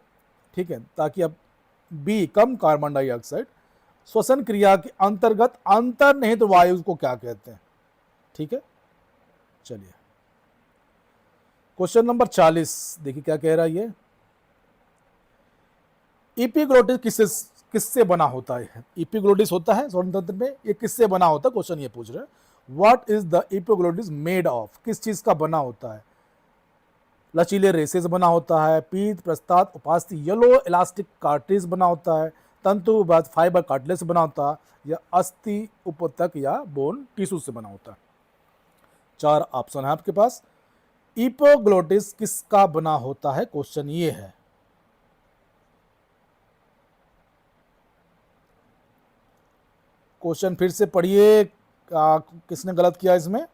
ठीक है, ताकि अब बी कम कार्बन डाइऑक्साइड, श्वसन क्रिया के अंतर्गत अंतर्निहित वायु को क्या कहते हैं? ठीक है, चलिए क्वेश्चन नंबर 40 देखिए क्या कह रहा है ये। इपिग्लोटिस किससे बना होता है? इपिग्लोटिस होता है श्वसन तंत्र में, ये किससे बना होता है? क्वेश्चन ये पूछ रहे हैं, what is the epiglottis made of? किस चीज का बना होता है? लचीले रेसे से बना होता है, पीत, प्रस्ताव, उपास्थि, येलो इलास्टिक कार्ट्रिज बना होता है, तंतु फाइबर कार्टिलेज से बना होता है, या अस्थि उपतक या बोन टिश्यू से बना होता है? 4 ऑप्शन है आपके पास। इपोग्लोटिस किसका बना होता है, क्वेश्चन ये है। क्वेश्चन फिर से पढ़िए, किसने गलत किया इसमें।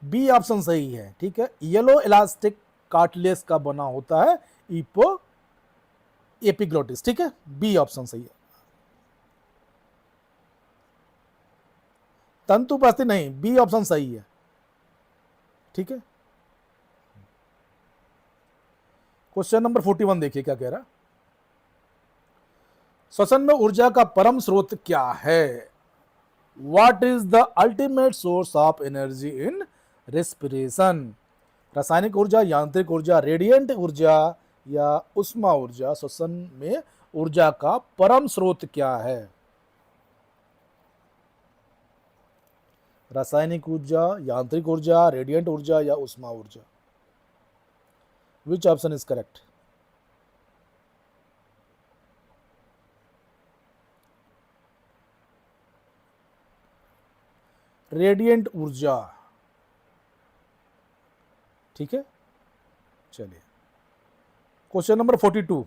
बी ऑप्शन सही है, ठीक है। येलो इलास्टिक कार्टिलेज का बना होता है एपिग्लोटिस, ठीक है, बी ऑप्शन सही है। तंतुपास्थि नहीं, बी ऑप्शन सही है, ठीक है। क्वेश्चन नंबर 41 देखिए क्या कह रहा। श्वसन में ऊर्जा का परम स्रोत क्या है। What is the ultimate source of energy in respiration. रासायनिक ऊर्जा, यांत्रिक ऊर्जा, रेडिएंट ऊर्जा या उष्मा ऊर्जा। श्वसन में ऊर्जा का परम स्रोत क्या है। रासायनिक ऊर्जा, यांत्रिक ऊर्जा, रेडिएंट ऊर्जा या उष्मा ऊर्जा। विच ऑप्शन इज करेक्ट। रेडिएंट ऊर्जा, ठीक है। चलिए क्वेश्चन नंबर 42।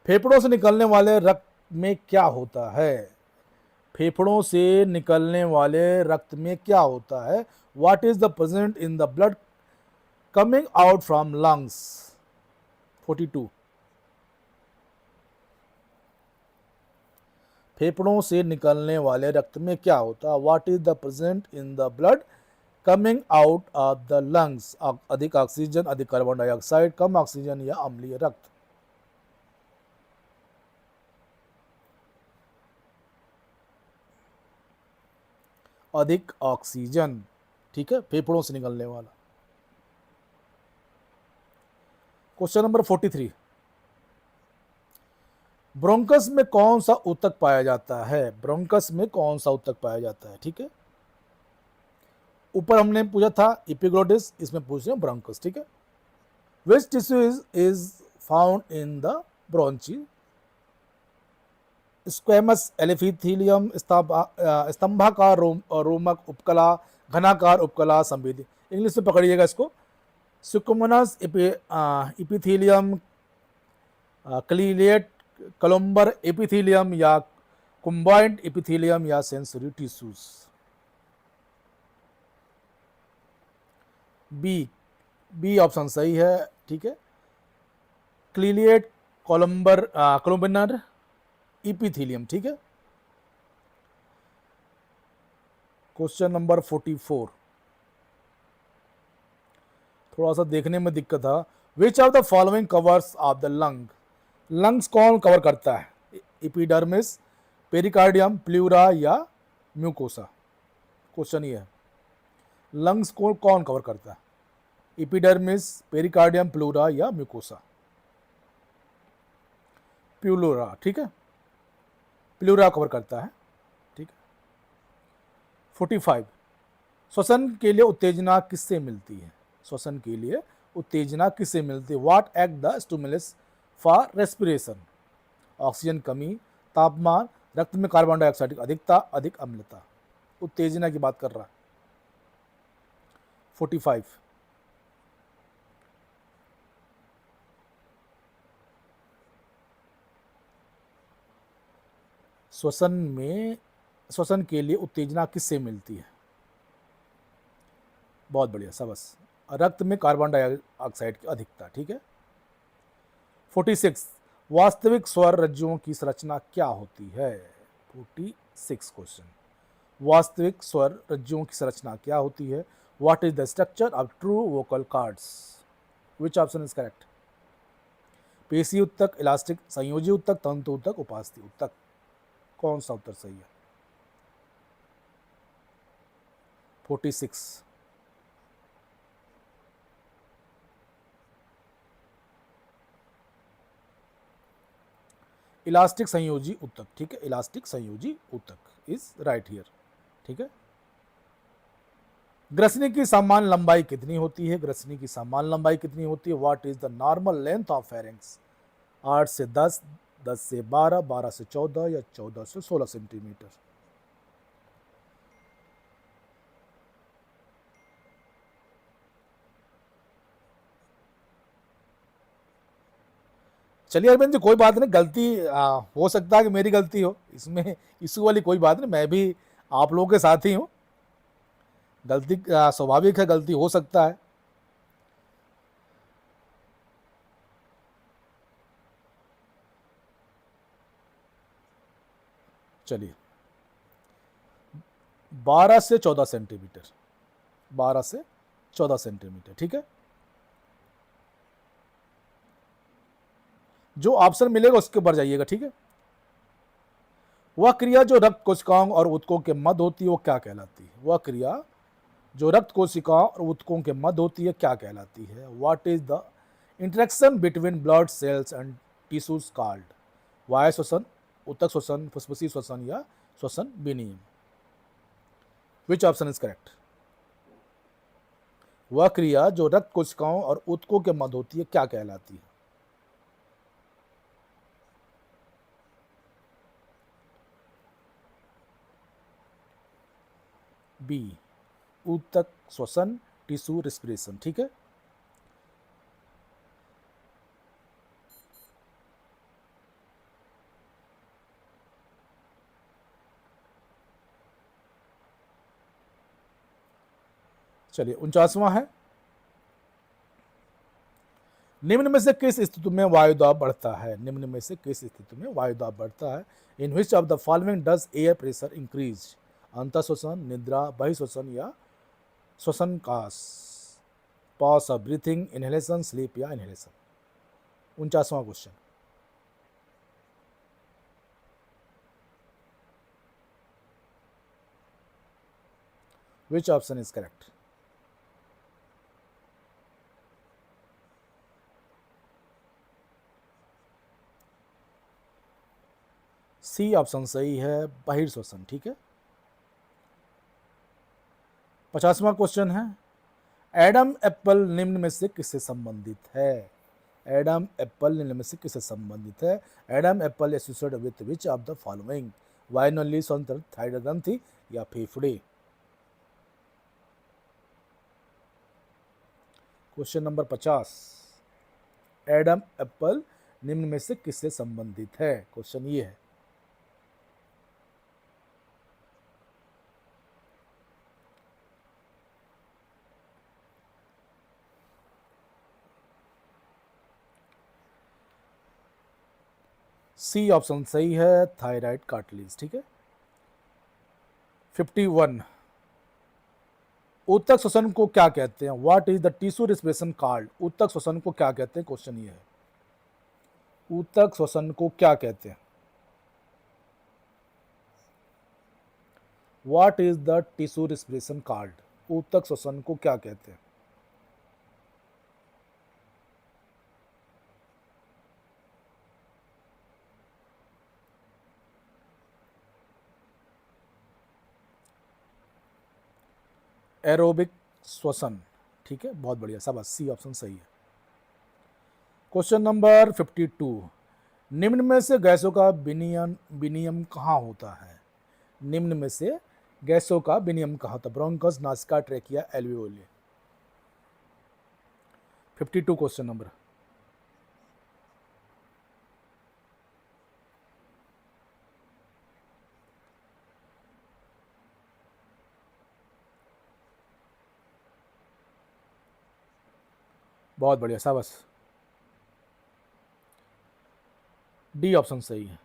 फेफड़ों से निकलने वाले रक्त में क्या होता है। फेफड़ों से निकलने वाले रक्त में क्या होता है। What is the present in the blood coming out from lungs. 42। फेफड़ों से निकलने वाले रक्त में क्या होता है। What is the present in the blood coming out of the lungs. अधिक ऑक्सीजन, अधिक कार्बन डाइऑक्साइड, कम ऑक्सीजन या अम्लीय रक्त। अधिक ऑक्सीजन, ठीक है, फेफड़ों से निकलने वाला। Question number 43। ब्रोंकस में कौन सा ऊतक पाया जाता है। ब्रोंकस में कौन सा ऊतक पाया जाता है, ठीक है। ऊपर हमने पूछा था एपिग्लोटिस, इसमें पूछ रहे हैं ब्रोंकस, ठीक है। Which tissue is found in the bronchi. Squamous, epithelium, स्तंभाकार रोमक उपकला, घनाकार उपकला, संवेदी। इंग्लिश में पकड़िएगा इसको। Squamous epithelium, ciliated columnar epithelium या कंबाइंड एपिथेलियम या सेंसरी टिश्यूज। बी ऑप्शन सही है, ठीक है। क्लीलिएट कोलम्बिनर एपिथेलियम, ठीक है। Question number 44। थोड़ा सा देखने में दिक्कत था। Which of the following covers of the lung. Lungs कौन कवर करता है। एपिडर्मिस, पेरिकार्डियम, प्लूरा या म्यूकोसा। क्वेश्चन ये है, लंग्स को कौन कवर करता है। एपिडर्मिस, पेरिकार्डियम, प्लूरा या म्यूकोसा। प्लूरा, ठीक है, प्लूरा कवर करता है, ठीक है। 45। श्वसन के लिए उत्तेजना किससे मिलती है। श्वसन के लिए उत्तेजना किससे मिलती है। What act the stimulus for respiration. Oxygen कमी, तापमान, रक्त में कार्बन डाइऑक्साइड की अधिकता, अधिक अम्लता। उत्तेजना की बात कर रहा है। 45। श्वसन के लिए उत्तेजना किससे मिलती है। बहुत बढ़िया, सबस। रक्त में कार्बन डाइऑक्साइड की अधिकता, ठीक है। 46। वास्तविक स्वर रज्जुओं की संरचना क्या होती है। 46 क्वेश्चन। वास्तविक स्वर रज्जुओं की संरचना क्या होती है। What is the structure of true vocal cords. Which option is correct. पेशी उत्तक, इलास्टिक, संयोजी उत्तक, तंतु उत्तक, उपास्थि उत्तक। कौन सा उत्तर सही है। 46। इलास्टिक संयोजी उत्तक, ठीक है। इलास्टिक संयोजी उत्तक इज राइट हियर, ठीक है। ग्रसनी की सामान्य लंबाई कितनी होती है। ग्रसनी की सामान्य लंबाई कितनी होती है। What is the normal length of pharynx. 8 से 10, 10 से 12, 12 से 14 या 14 से 16 सेंटीमीटर। चलिए अरविंद जी, कोई बात नहीं, गलती हो सकता है कि मेरी गलती हो, इसमें इशू वाली कोई बात नहीं, मैं भी आप लोगों के साथ ही हूँ। गलती स्वाभाविक है, गलती हो सकता है। चलिए 12 से 14 सेंटीमीटर, 12 से 14 सेंटीमीटर, ठीक है। जो ऑप्शन मिलेगा उसके ऊपर जाइएगा, ठीक है। वह क्रिया जो रक्त कोशिकाओं और ऊतकों के मध्य होती है वो क्या कहलाती है? वह क्रिया जो रक्त कोशिकाओं और ऊतकों के मध्य होती है क्या कहलाती है? What is the interaction between blood cells and tissues called? वायु श्वसन, ऊतक श्वसन, फुस्फुसी श्वसन या श्वसन विनियम? विच ऑप्शन इज करेक्ट? वह क्रिया जो रक्त कोशिकाओं और ऊतकों के मध्य होती है क्या कहलाती है? बी, ऊतक श्वसन, टिश्यू रेस्पिरेशन, ठीक है। चलिए 49वां है, निम्न में से किस स्थिति में वायु दाब बढ़ता है? निम्न में से किस स्थिति में वायु दाब बढ़ता है? In which of the following does air pressure increase? अंतर श्वसन, निद्रा, बहिश्वसन या श्वसन कास? Pause of breathing, inhalation, sleep या इनहेलेशन? 49वां question. Which option is correct? C option सही है, बहिर्श्वसन, ठीक है। 50वां क्वेश्चन है, एडम एप्पल निम्न में से किससे संबंधित है? एडम एप्पल निम्न में से किससे संबंधित है? Adam apple associated with which of the following? वाइनोली, स्वतंत्र, थायराइड ग्रंथि या फेफड़े? क्वेश्चन नंबर 50, एडम एप्पल निम्न में से किससे संबंधित है? क्वेश्चन ये है। सी ऑप्शन सही है, थायराइड कार्टिलेज, ठीक है। 51, ऊतक श्वसन को क्या कहते हैं? What is the tissue respiration called? ऊतक श्वसन को क्या कहते हैं? क्वेश्चन ये है, ऊतक श्वसन को क्या कहते हैं? What is the tissue respiration called? ऊतक श्वसन को क्या कहते हैं? एरोबिक श्वसन, ठीक है, बहुत बढ़िया, शाबाश, सी ऑप्शन सही है। क्वेश्चन नंबर 52, निम्न में से गैसों का विनियम कहाँ होता है? निम्न में से गैसों का विनियम कहाँ होता है? ब्रोंकस, नासिका, ट्रेकिया, एल्वियोली? 52 question number. बहुत बढ़िया, शाबाश, डी ऑप्शन सही है।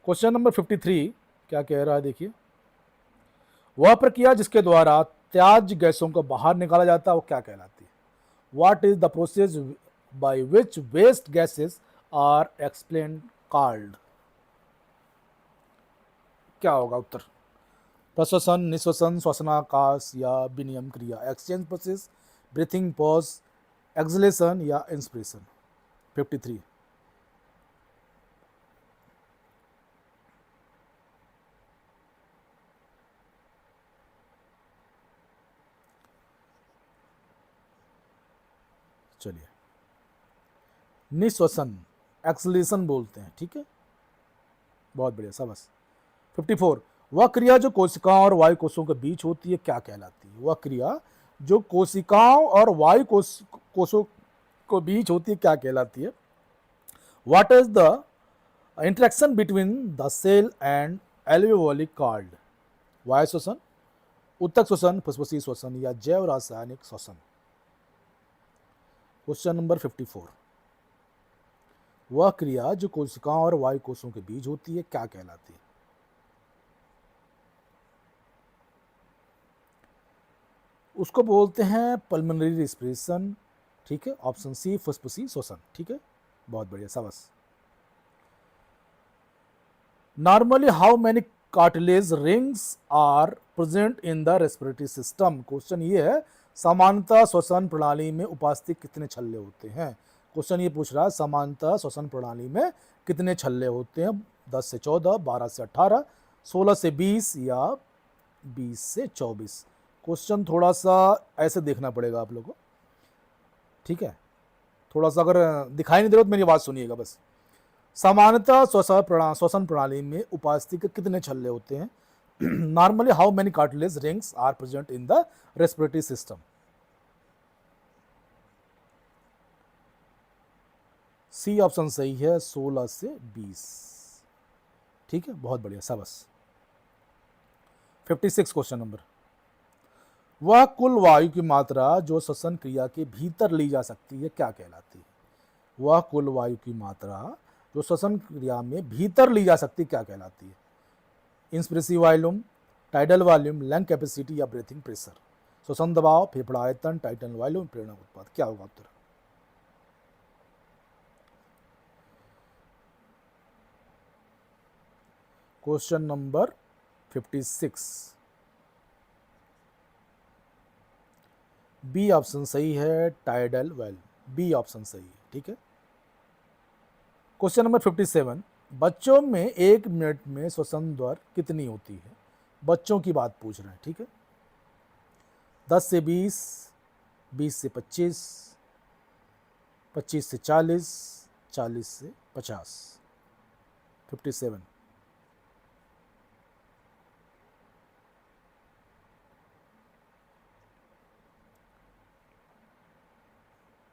क्वेश्चन नंबर 53 क्या कह रहा है, देखिए, वह प्रक्रिया जिसके द्वारा त्याज्य गैसों को बाहर निकाला जाता है वो क्या कहलाती है? What is the process by which waste gases are explain called? क्या होगा उत्तर? प्रश्वसन, निश्वसन, श्वसनाकाश या विनियम क्रिया? Exchange process, breathing pause, exhalation या इंस्पिरेशन? 53। चलिए, निश्वसन एक्सलेशन बोलते हैं, ठीक है, बहुत बढ़िया, शाबाश। 54, वह क्रिया जो कोशिकाओं और वायु कोषों के बीच होती है क्या कहलाती है? वह क्रिया जो कोशिकाओं और वायु कोषों को बीच होती है क्या कहलाती है? What is the interaction between the cell and alveoli called? वायु श्वसन, उत्तक श्वसन, फुसफुसी श्वसन या जैव रासायनिक श्वसन? क्वेश्चन नंबर 54, वह क्रिया जो कोशिकाओं और वायु कोषों के बीच होती है क्या कहलाती है? उसको बोलते हैं पल्मोनरी रेस्पिरेशन, ठीक है, ऑप्शन सी फुसफुसी श्वसन, ठीक है, बहुत बढ़िया, शाबाश। Normally how many cartilage rings are present in the respiratory system? Question ये है सामान्यतः श्वसन प्रणाली में उपस्थित कितने छल्ले होते हैं? क्वेश्चन ये पूछ रहा है सामान्यतः श्वसन प्रणाली में कितने छल्ले होते हैं? 10 से 14, 12 से 18, 16 से 20 या 20 से 24? क्वेश्चन थोड़ा सा ऐसे देखना पड़ेगा आप लोगों को, ठीक है, थोड़ा सा अगर दिखाई नहीं दे रहा तो मेरी आवाज़ सुनिएगा बस। सामान्यतः श्वसन प्रणाली में उपस्थित के कितने छल्ले होते हैं? Normally how many cartilage rings are present in the respiratory system? C option सही है, 16 से 20, ठीक है, बहुत बढ़िया, शाबाश। 56 क्वेश्चन नंबर, वह कुल वायु की मात्रा जो श्वसन क्रिया के भीतर ली जा सकती है क्या कहलाती है? वह कुल वायु की मात्रा जो श्वसन क्रिया में भीतर ली जा सकती क्या कहलाती है? Inspiratory volume, tidal volume, lung capacity या ब्रीथिंग प्रेशर? श्वसन दबाव, फेफड़ा आयतन, टाइडल वॉल्यूम, प्रेरणा उत्पाद, क्या होगा उत्तर? क्वेश्चन नंबर 56, बी ऑप्शन सही है, टाइडल वॉल्यूम, बी ऑप्शन सही है, ठीक है। क्वेश्चन नंबर 57, बच्चों में 1 मिनट में श्वसन दर कितनी होती है? बच्चों की बात पूछ रहे हैं, ठीक है, 10 से 20, 20 से 25, 25 से 40, 40 से 50? 57,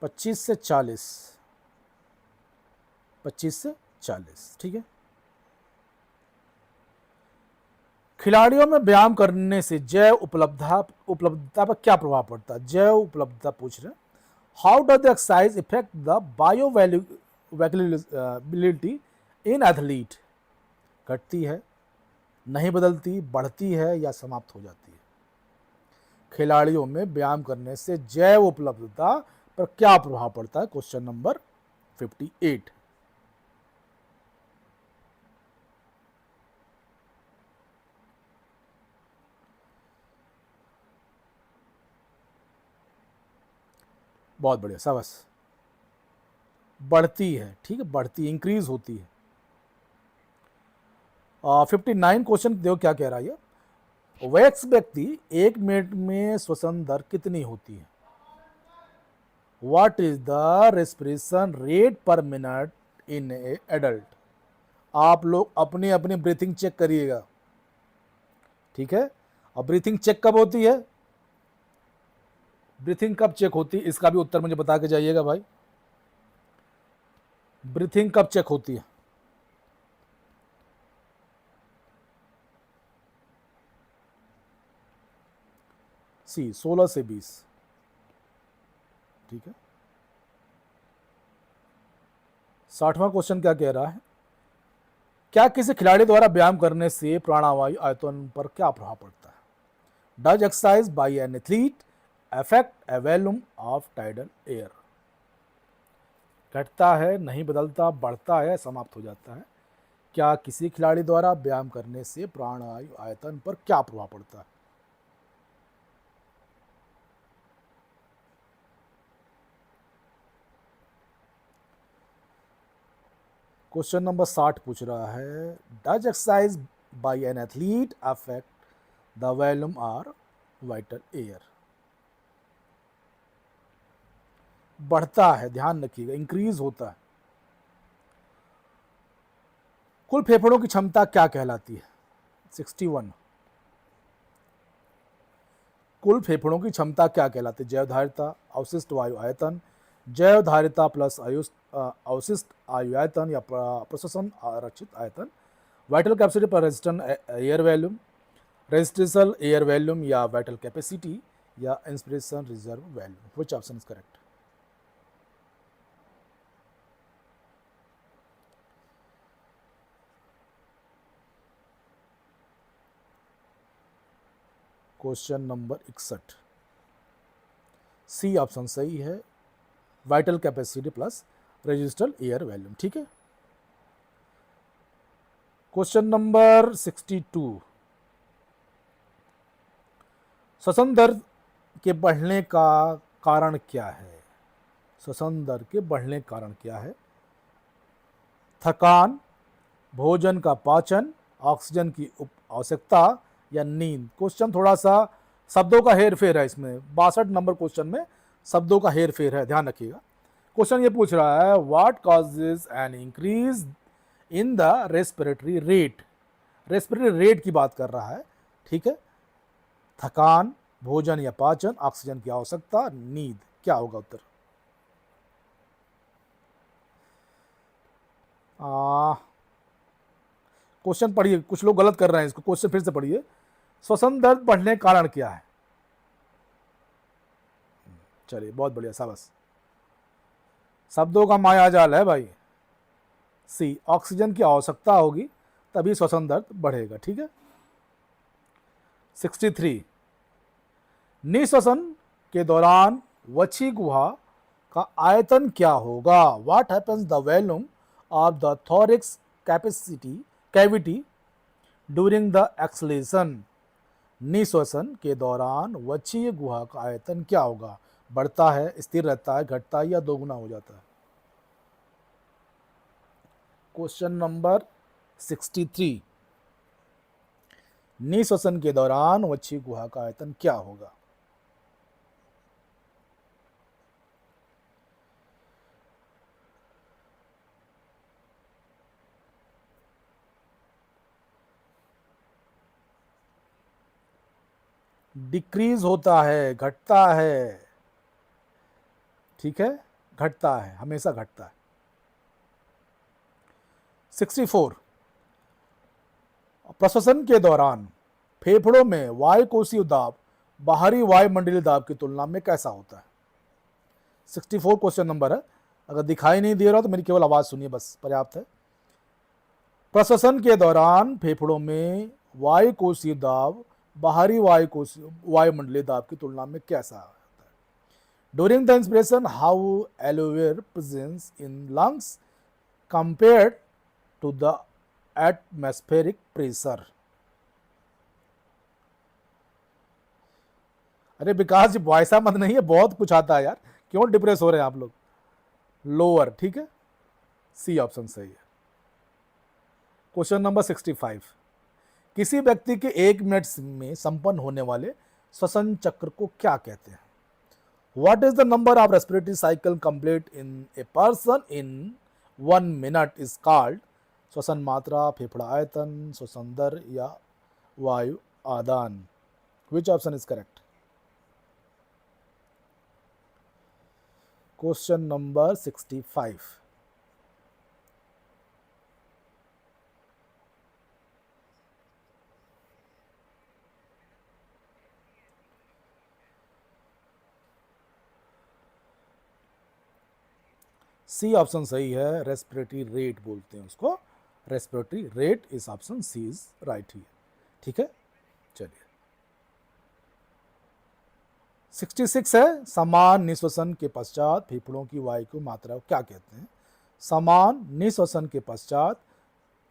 पच्चीस से 40, 25 से 40, ठीक है। खिलाड़ियों में व्यायाम करने से जैव उपलब्धता पर क्या प्रभाव पड़ता है? जैव उपलब्धता पूछ रहे हैं। How does the exercise effect the bioavailability in athlete? घटती है, नहीं बदलती, बढ़ती है या समाप्त हो जाती है? खिलाड़ियों में व्यायाम करने से जैव उपलब्धता पर क्या प्रभाव पड़ता है? क्वेश्चन नंबर 58, बहुत बढ़िया, शाबाश, बढ़ती है, ठीक है, बढ़ती, इंक्रीज होती है। 59 क्वेश्चन देखो क्या कह रहा है ये, वयस्क व्यक्ति 1 मिनट में श्वसन दर कितनी होती है? What is the respiration rate पर मिनट इन ए एडल्ट? आप लोग अपनी अपनी ब्रीथिंग चेक करिएगा, ठीक है। अब ब्रीथिंग चेक कब होती है? ब्रीथिंग कब चेक होती है इसका भी उत्तर मुझे बता के जाइएगा भाई। ब्रीथिंग कब चेक होती है? सी 16 से 20, ठीक है। 60वां क्वेश्चन क्या कह रहा है, क्या किसी खिलाड़ी द्वारा व्यायाम करने से प्राणवायु आयतन पर क्या प्रभाव पड़ता है? Does exercise by an athlete affect A volume of tidal air? घटता है, नहीं बदलता, बढ़ता है, समाप्त हो जाता है? क्या किसी खिलाड़ी द्वारा व्यायाम करने से प्राणवायु आयतन पर क्या प्रभाव पड़ता है? क्वेश्चन नंबर 60 पूछ रहा है, does exercise by an athlete affect the volume और वाइटल एयर? बढ़ता है, ध्यान रखिएगा, इंक्रीज होता है, कुल फेफड़ों की क्षमता क्या कहलाती है? 61। कुल फेफड़ों की क्षमता क्या कहलाती है? जैवधारिता, अवशिष्ट वायु आयतन, जैवधारिता प्लस अवशिष्ट आयु आयतन या प्रश्वसन आरक्षित आयतन, वाइटल कैपेसिटी पर resistant air volume, residential air volume या वाइटल कैपेसिटी या inspiration reserve volume. Which option is correct? Question number 61, C option सही है, vital capacity plus residual air volume. ठीक है। क्वेश्चन नंबर 62, श्वसन दर के बढ़ने का कारण क्या है? श्वसन दर के बढ़ने का कारण क्या है? थकान, भोजन का पाचन, ऑक्सीजन की आवश्यकता या नींद। क्वेश्चन थोड़ा सा शब्दों का हेर फेर है इसमें, 62 नंबर क्वेश्चन में शब्दों का हेर फेर है, ध्यान रखिएगा। क्वेश्चन ये पूछ रहा है what causes an increase in the respiratory rate. Respiratory rate की बात कर रहा है। ठीक है। थकान, भोजन या पाचन, ऑक्सीजन की आवश्यकता, नींद। क्या होगा उत्तर? क्वेश्चन पढ़िए, कुछ लोग गलत कर रहे हैं इसको, क्वेश्चन फिर से पढ़िए। श्वसन दर बढ़ने का कारण क्या है? चलिए, बहुत बढ़िया, शाबाश। शब्दों का माया जाल है भाई। सी, ऑक्सीजन की आवश्यकता होगी तभी श्वसन दर बढ़ेगा। ठीक है। 63, निःश्वसन के दौरान वक्षी गुहा का आयतन क्या होगा? What happens the volume of the thorax cavity during the exhalation. निःश्वसन के दौरान वक्षीय गुहा का आयतन क्या होगा? बढ़ता है, स्थिर रहता है, घटता है या दोगुना हो जाता है? क्वेश्चन नंबर 63, निःश्वसन के दौरान वक्षीय गुहा का आयतन क्या होगा? डिक्रीज होता है, घटता है। ठीक है, घटता है, हमेशा घटता है। 64, प्रश्वसन के दौरान फेफड़ों में वायुकोशीय दाब बाहरी वायुमंडलीय दाब की तुलना में कैसा होता है? 64 क्वेश्चन नंबर है। अगर दिखाई नहीं दे रहा तो मेरी केवल आवाज सुनिए, बस पर्याप्त है। प्रश्वसन के दौरान फेफड़ों में वायुकोशीय दाब बाहरी वायुमंडलीय दाब की तुलना में कैसा होता है? During the inspiration how alveolar presence in lungs compared to the atmospheric pressure. अरे विकास जी, वैसा मत नहीं है, बहुत कुछ आता है यार, क्यों डिप्रेस हो रहे हैं आप लोग? लोअर। ठीक है, सी ऑप्शन सही है। क्वेश्चन नंबर 65, किसी व्यक्ति के 1 मिनट में संपन्न होने वाले श्वसन चक्र को क्या कहते हैं? What is the number of respiratory cycle complete in a person in 1 minute is called? श्वसन मात्रा, फेफड़ा आयतन, श्वसन दर या वायु आदान। Which option is correct? Question number 65, C option सही है, रेस्पिरेटरी रेट बोलते हैं उसको। रेस्पिरेटरी रेट इस ऑप्शन सी इज राइट ही। ठीक है, चलिए। 66 है, समान निःश्वसन के पश्चात फेफड़ों की वायु की मात्रा को क्या कहते हैं? समान निःश्वसन के पश्चात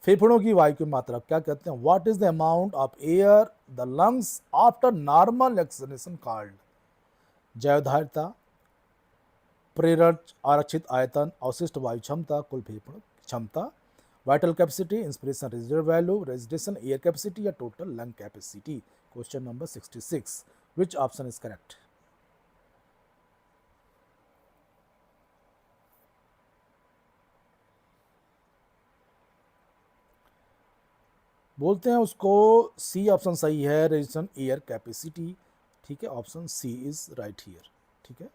फेफड़ों की वायु की मात्रा क्या कहते हैं? What is the amount of air the lungs after normal exhalation called? जैवधारिता, प्रेरक आरक्षित आयतन, अवशिष्ट वायु क्षमता, कुल फेफड़ों क्षमता, vital capacity, inspiration reserve value, residential air capacity या total lung capacity. Question number 66, which option is correct? बोलते हैं उसको सी ऑप्शन सही है, रेजिस्टेंस एयर कैपेसिटी। ठीक है, option C is right here. ठीक है,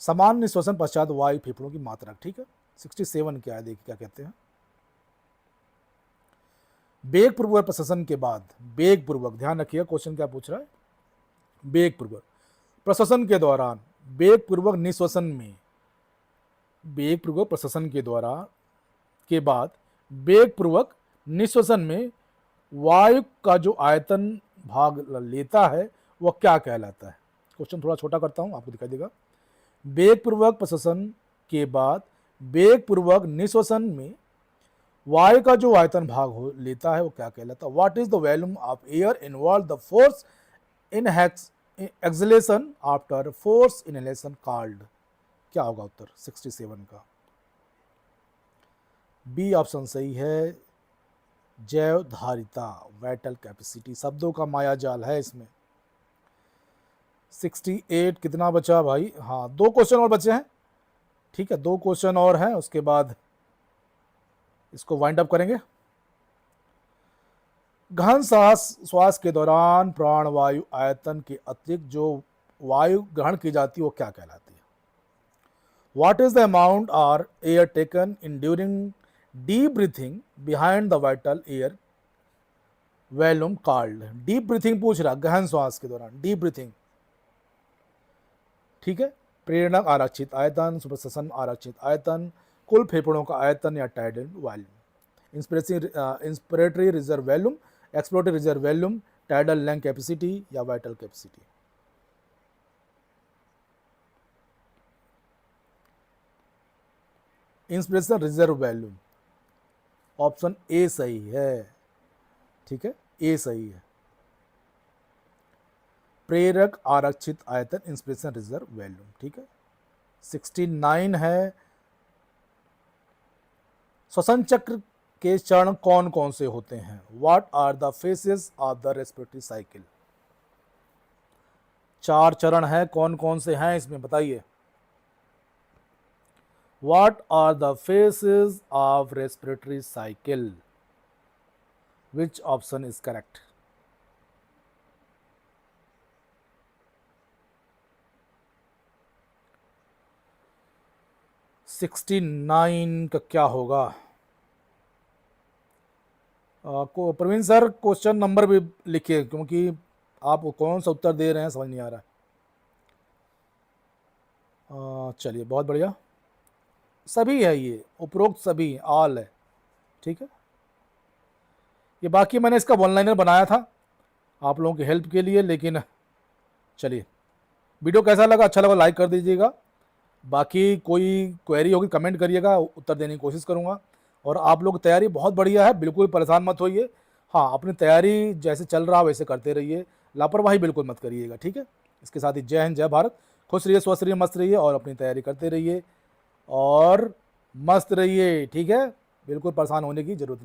समान निश्वसन पश्चात वायु फेफड़ों की मात्रा। ठीक है, 67 क्या है, देखिए क्या कहते हैं। वेग पूर्वक प्रशासन के बाद, वेग पूर्वक, ध्यान रखिएगा क्वेश्चन क्या पूछ रहा है। वेग पूर्वक प्रशासन के दौरान, वेग पूर्वक निश्वसन में, वेग पूर्वक प्रशासन के द्वारा के बाद वेग पूर्वक निश्वसन में वायु का जो आयतन भाग लेता है वह क्या कहलाता है। क्वेश्चन थोड़ा छोटा करता हूं, आपको दिखाई देगा। वेग पूर्वक प्रशासन के बाद वेग पूर्वक निश्वसन में वायु का जो आयतन भाग हो लेता है वो क्या कहलाता है। What is the volume of air involve the force in acceleration after force inhalation called. क्या होगा उत्तर 67 का। बी ऑप्शन सही है, जैव धारिता, वाइटल कैपेसिटी। शब्दों का माया जाल है इसमें। 68 कितना बचा भाई? हाँ, 2 क्वेश्चन और बचे हैं। ठीक है, 2 क्वेश्चन और हैं, उसके बाद इसको वाइंड अप करेंगे। गहन श्वास के दौरान प्राणवायु आयतन के अतिरिक्त जो वायु ग्रहण की जाती है वो क्या कहलाती है। व्हाट इज द अमाउंट और air taken in during deep breathing behind the vital air volume called. Deep breathing पूछ रहा, गहन श्वास के दौरान डीप ब्रीथिंग। ठीक है, प्रेरणक आरक्षित आयतन, सुप्रश्वसन आरक्षित आयतन, कुल फेफड़ों का आयतन या tidal volume, inspiratory reserve volume, exploratory reserve volume, tidal lung capacity या vital capacity. Inspiration reserve volume, option A सही है। ठीक है, ए सही है। प्रेरक आरक्षित आयतन, इंस्पिरेशन रिजर्व वॉल्यूम। ठीक है, 69 है। श्वसन चक्र के चरण कौन कौन से होते हैं। What are the phases of the respiratory cycle. 4 चरण है, कौन कौन से हैं इसमें बताइए। What are the phases of respiratory cycle? Which option is correct? $69 का क्या होगा? प्रवीण सर क्वेश्चन नंबर भी लिखिए, क्योंकि आप कौन सा उत्तर दे रहे हैं समझ नहीं आ रहा है। चलिए, बहुत बढ़िया, सभी है ये, उपरोक्त सभी, ऑल है। ठीक है, ये बाकी मैंने इसका वन लाइनर बनाया था आप लोगों की हेल्प के लिए, लेकिन चलिए, वीडियो कैसा लगा, अच्छा लगा लाइक कर दीजिएगा। बाकी कोई क्वेरी होगी कमेंट करिएगा, उत्तर देने की कोशिश करूँगा। और आप लोग तैयारी बहुत बढ़िया है, बिल्कुल परेशान मत होइए। हाँ, अपनी तैयारी जैसे चल रहा वैसे करते रहिए, लापरवाही बिल्कुल मत करिएगा। ठीक है, इसके साथ ही जय हिंद, जय भारत। खुश रहिए, स्वस्थ रहिए, मस्त रहिए और अपनी तैयारी करते रहिए और मस्त रहिए। ठीक है, बिल्कुल परेशान होने की जरूरत नहीं।